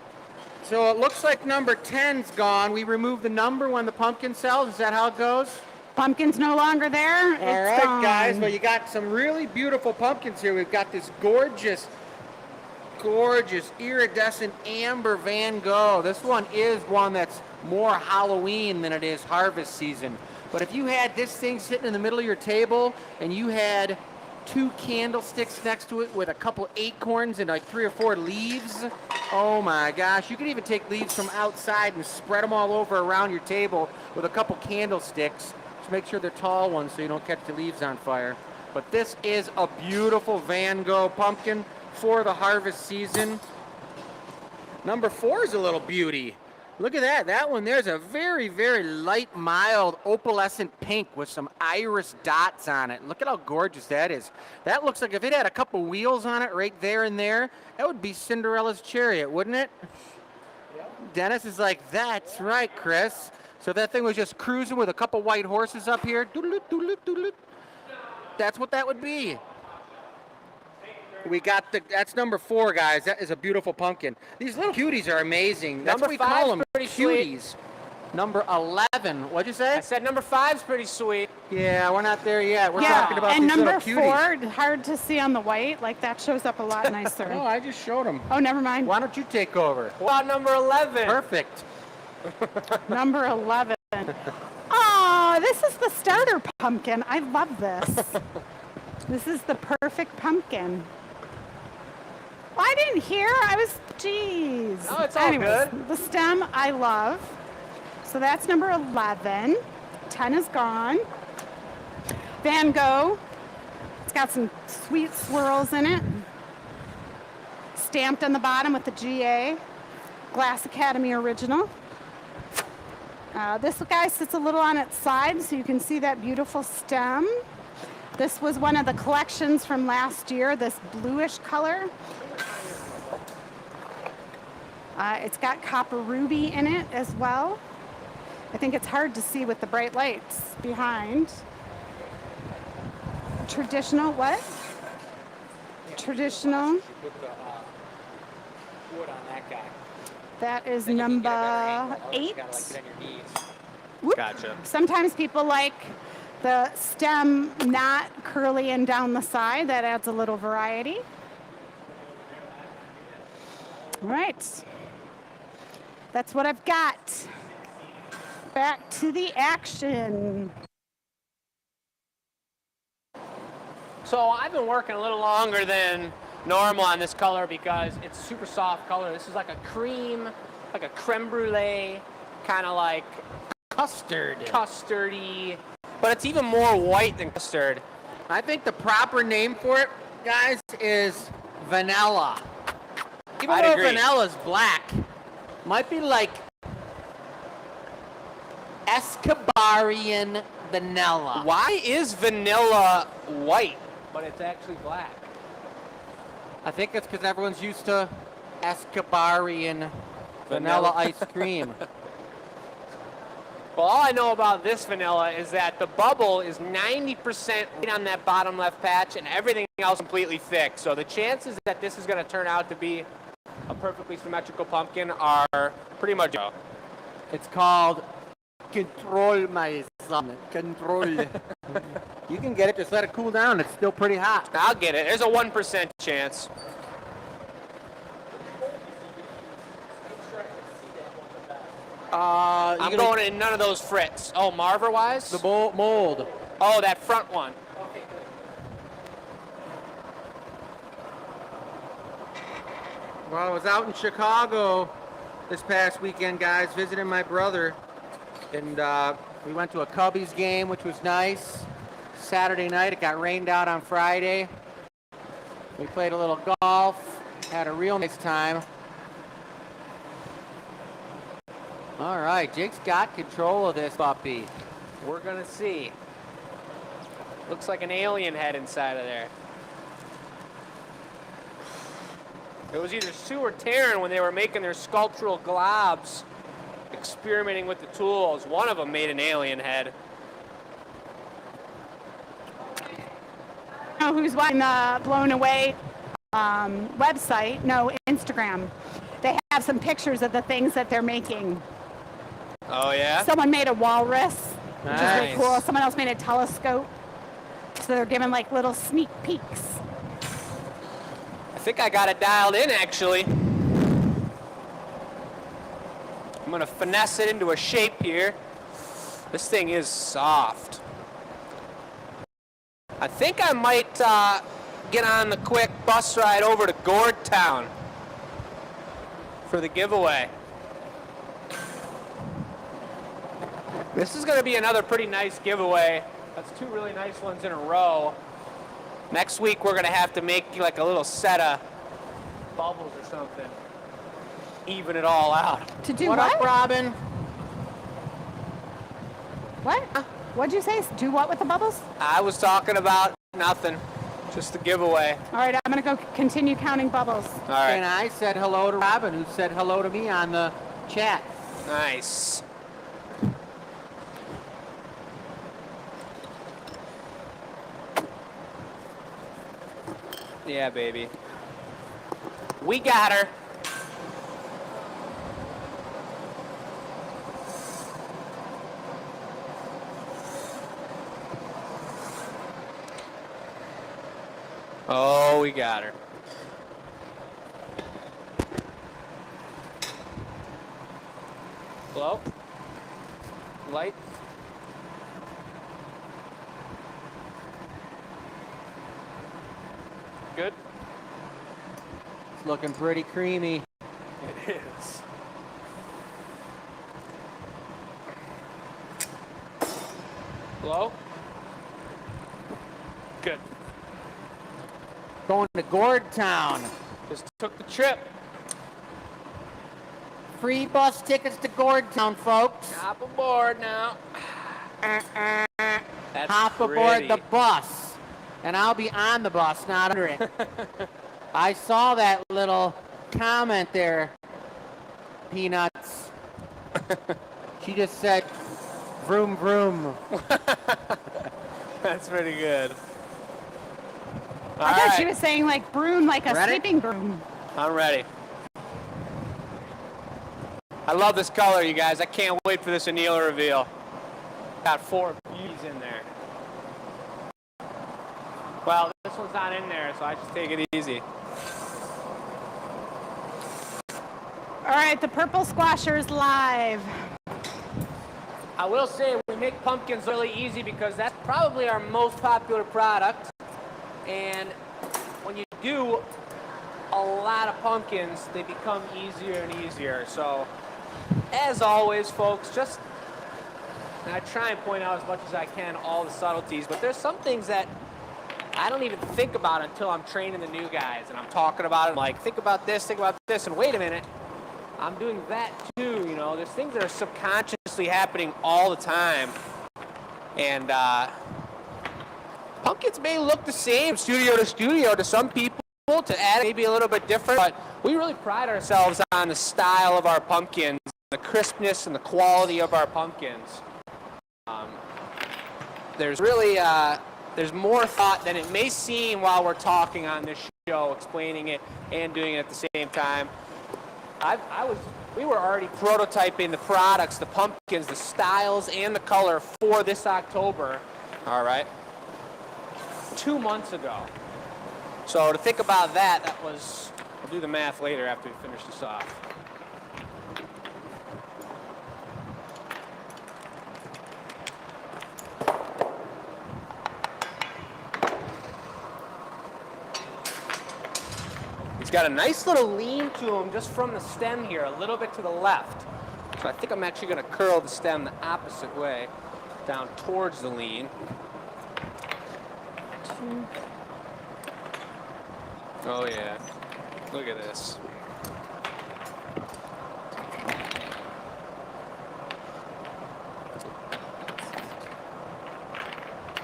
So it looks like number 10's gone. We removed the number when the pumpkin sells. Is that how it goes? Pumpkin's no longer there. All right, guys. Well, you got some really beautiful pumpkins here. We've got this gorgeous iridescent amber Van Gogh. This one is one that's more Halloween than it is harvest season. But if you had this thing sitting in the middle of your table and you had 2 candlesticks next to it with a couple acorns and like 3 or 4 leaves, oh my gosh. You could even take leaves from outside and spread them all over around your table with a couple candlesticks. Just make sure they're tall ones so you don't catch the leaves on fire. But this is a beautiful Van Gogh pumpkin for the harvest season. Number 4 is a little beauty. Look at that. That one there's a very, very light, mild, opalescent pink with some iris dots on it. Look at how gorgeous that is. That looks like if it had a couple wheels on it right there and there, that would be Cinderella's chariot, wouldn't it? Yep. Dennis is like, that's right, Chris. So if that thing was just cruising with a couple white horses up here, that's what that would be. We got that's number 4, guys. That is a beautiful pumpkin. These little cuties are amazing. That's what we call them, cuties. Number 11. What'd you say? I said number 5's pretty sweet. Yeah, we're not there yet. We're Yeah, talking about and these number little cuties. 4, hard to see on the white. Like that shows up a lot nicer. Oh, I just showed them. Oh, never mind. Why don't you take over? What about number 11? Perfect. Number 11. Oh, this is the starter pumpkin. I love this. This is the perfect pumpkin. Well, I didn't hear. Jeez. Oh, it's all good. The stem I love. So that's number 11. 10 is gone. Van Gogh. It's got some sweet swirls in it. Stamped on the bottom with the GA. Glass Academy original. This guy sits a little on its side so you can see that beautiful stem. This was one of the collections from last year, this bluish color. It's got copper ruby in it as well. I think it's hard to see with the bright lights behind. Traditional what? Yeah. Traditional. With the wood on that guy. That is Then you can get a better number angle. Oh, you 8. gotta, like, get on your knees. Whoop. Gotcha. Sometimes people like the stem not curly and down the side. That adds a little variety. All right. That's what I've got. Back to the action. So I've been working a little longer than normal on this color because it's super soft color. This is like a cream, like a creme brulee, kind of like custardy, but it's even more white than custard. I think the proper name for it, guys, is vanilla. Even I'd though agree. vanilla's black, might be like Escobarian vanilla. Why is vanilla white, but it's actually black? I think it's because everyone's used to Escobarian vanilla ice cream. Well, all I know about this vanilla is that the bubble is 90% on that bottom left patch and everything else completely thick. So the chances that this is going to turn out to be a perfectly symmetrical pumpkin are pretty much zero. It's called control, my son. Control. You can get it, just let it cool down. It's still pretty hot. I'll get it. There's a 1% chance. I'm going in none of those frits. Oh, Marver wise? The mold. Oh, that front one. Well, I was out in Chicago this past weekend, guys, visiting my brother. And we went to a Cubbies game, which was nice. Saturday night, it got rained out on Friday. We played a little golf, had a real nice time. All right, Jake's got control of this puppy. We're going to see. Looks like an alien head inside of there. It was either Sue or Taryn when they were making their sculptural globs, experimenting with the tools. One of them made an alien head. Oh, who's watching the Blown Away website? No, Instagram. They have some pictures of the things that they're making. Oh, yeah? Someone made a walrus, which is really Nice. cool. Someone else made a telescope. So they're giving like little sneak peeks. I think I got it dialed in, actually. I'm going to finesse it into a shape here. This thing is soft. I think I might get on the quick bus ride over to Gordtown for the giveaway. This is going to be another pretty nice giveaway. That's two really nice ones in a row. Next week we're going to have to make like a little set of bubbles or something. Even it all out. To do What what? up, Robin? What? What'd you say? Do what with the bubbles? I was talking about nothing. Just the giveaway. All right, I'm going to go continue counting bubbles. All right. And I said hello to Robin, who said hello to me on the chat. Nice. Yeah, baby. We got her. Oh, we got her. Hello? Light? Good? It's looking pretty creamy. It is. Hello? Good. Going to Gordtown. Just took the trip. Free bus tickets to Gordtown, folks. Hop aboard now. That's Hop aboard pretty. the bus. And I'll be on the bus, not under it. I saw that little comment there, Peanuts. She just said, vroom, vroom. That's pretty good. I thought she was saying like broom, like a Ready? sleeping broom. I'm ready. I love this color, you guys. I can't wait for this anneal reveal. got 4 beauties in there. Well, this one's not in there, so I just take it easy. All right, the purple squasher's live. I will say we make pumpkins really easy because that's probably our most popular product. And when you do a lot of pumpkins, they become easier and easier. So, as always, folks, and I try and point out as much as I can all the subtleties, but there's some things that I don't even think about until I'm training the new guys and I'm talking about it. I'm like, think about this, and wait a minute, I'm doing that too. You know, there's things that are subconsciously happening all the time. And pumpkins may look the same studio to studio to some people, to add maybe a little bit different, but we really pride ourselves on the style of our pumpkins, the crispness and the quality of our pumpkins. There's really there's more thought than it may seem while we're talking on this show, explaining it and doing it at the same time. We were already prototyping the products, the pumpkins, the styles, and the color for this October, all right, 2 months ago. So to think about that was, we'll do the math later after we finish this off. He's got a nice little lean to him just from the stem here, a little bit to the left. So I think I'm actually going to curl the stem the opposite way, down towards the lean. Oh yeah, look at this.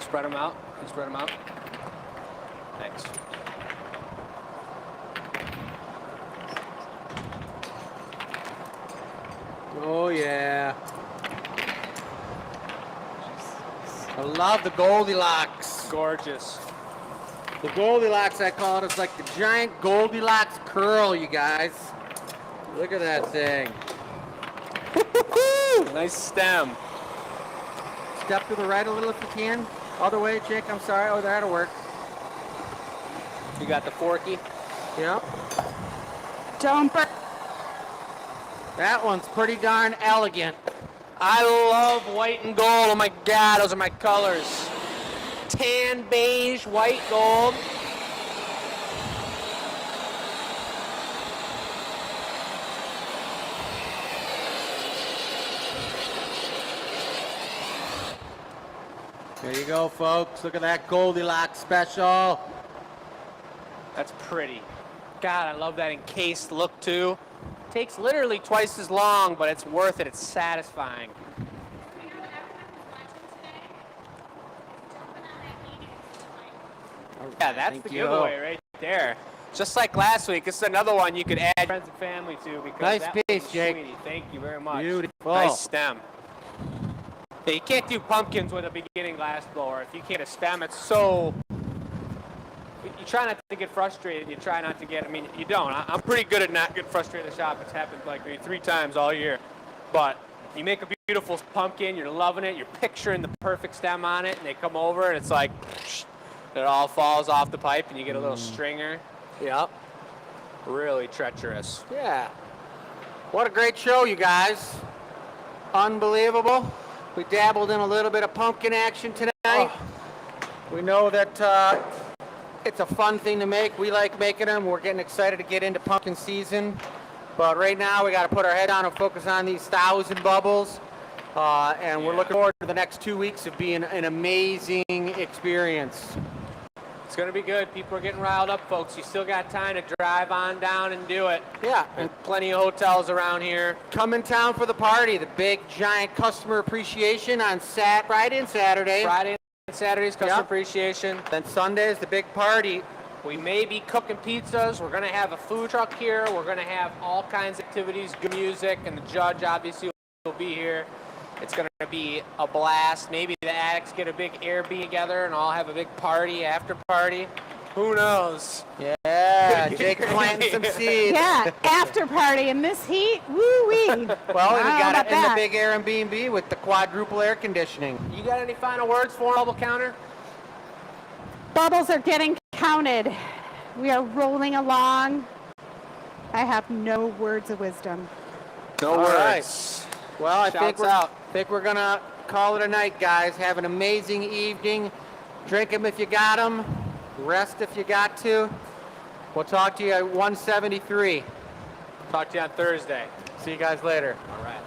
Spread them out, spread them out. Thanks. Oh yeah. I love the Goldilocks. Gorgeous. The Goldilocks, I call it, is like the giant Goldilocks curl, you guys. Look at that thing. Nice stem. Step to the right a little if you can. Other way, Jake, I'm sorry. Oh, that'll work. You got the forky? Yep. Don't burn. That one's pretty darn elegant. I love white and gold. Oh my God, those are my colors. Tan, beige, white, gold. There you go, folks. Look at that Goldilocks special. That's pretty. God, I love that encased look too. Takes literally twice as long, but it's worth it. It's satisfying. Yeah, that's the giveaway right there. Just like last week, this is another one you could add friends and family to because nice that piece, was Jake. sweetie. Thank you very much. Beautiful. Nice stem. Yeah, you can't do pumpkins with a beginning glass blower. If you can't a stem, it's so. You try not to get frustrated. You try not to get. I mean, you don't. I'm pretty good at not getting frustrated in the shop. It's happened like maybe 3 times all year. But you make a beautiful pumpkin. You're loving it. You're picturing the perfect stem on it, and they come over, and it's like. It all falls off the pipe and you get a little stringer. Yep. Really treacherous. Yeah. What a great show, you guys. Unbelievable. We dabbled in a little bit of pumpkin action tonight. Oh. We know that it's a fun thing to make. We like making them. We're getting excited to get into pumpkin season. But right now we got to put our head down and focus on these 1,000 bubbles. And we're looking forward to the next 2 weeks of being an amazing experience. It's going to be good. People are getting riled up, folks. You still got time to drive on down and do it. Yeah. And plenty of hotels around here. Come in town for the party. The big, giant customer appreciation on Friday and Saturday. Friday and Saturday's customer appreciation. Then Sunday is the big party. We may be cooking pizzas. We're going to have a food truck here. We're going to have all kinds of activities, good music, and the judge obviously will be here. It's going to be a blast. Maybe the addicts get a big Airbnb together and all have a big party, after party. Who knows? Yeah. Yeah, Jake's planting some seeds. Yeah, after party in this heat. Woo wee. Well, we got it in the big Airbnb with the quadruple air conditioning. You got any final words for bubble counter? Bubbles are getting counted. We are rolling along. I have no words of wisdom. No All words. right. Well, I think Shouts we're out. gonna call it a night, guys. Have an amazing evening. Drink them if you got them. Rest if you got to. We'll talk to you at 173. Talk to you on Thursday. See you guys later. All right.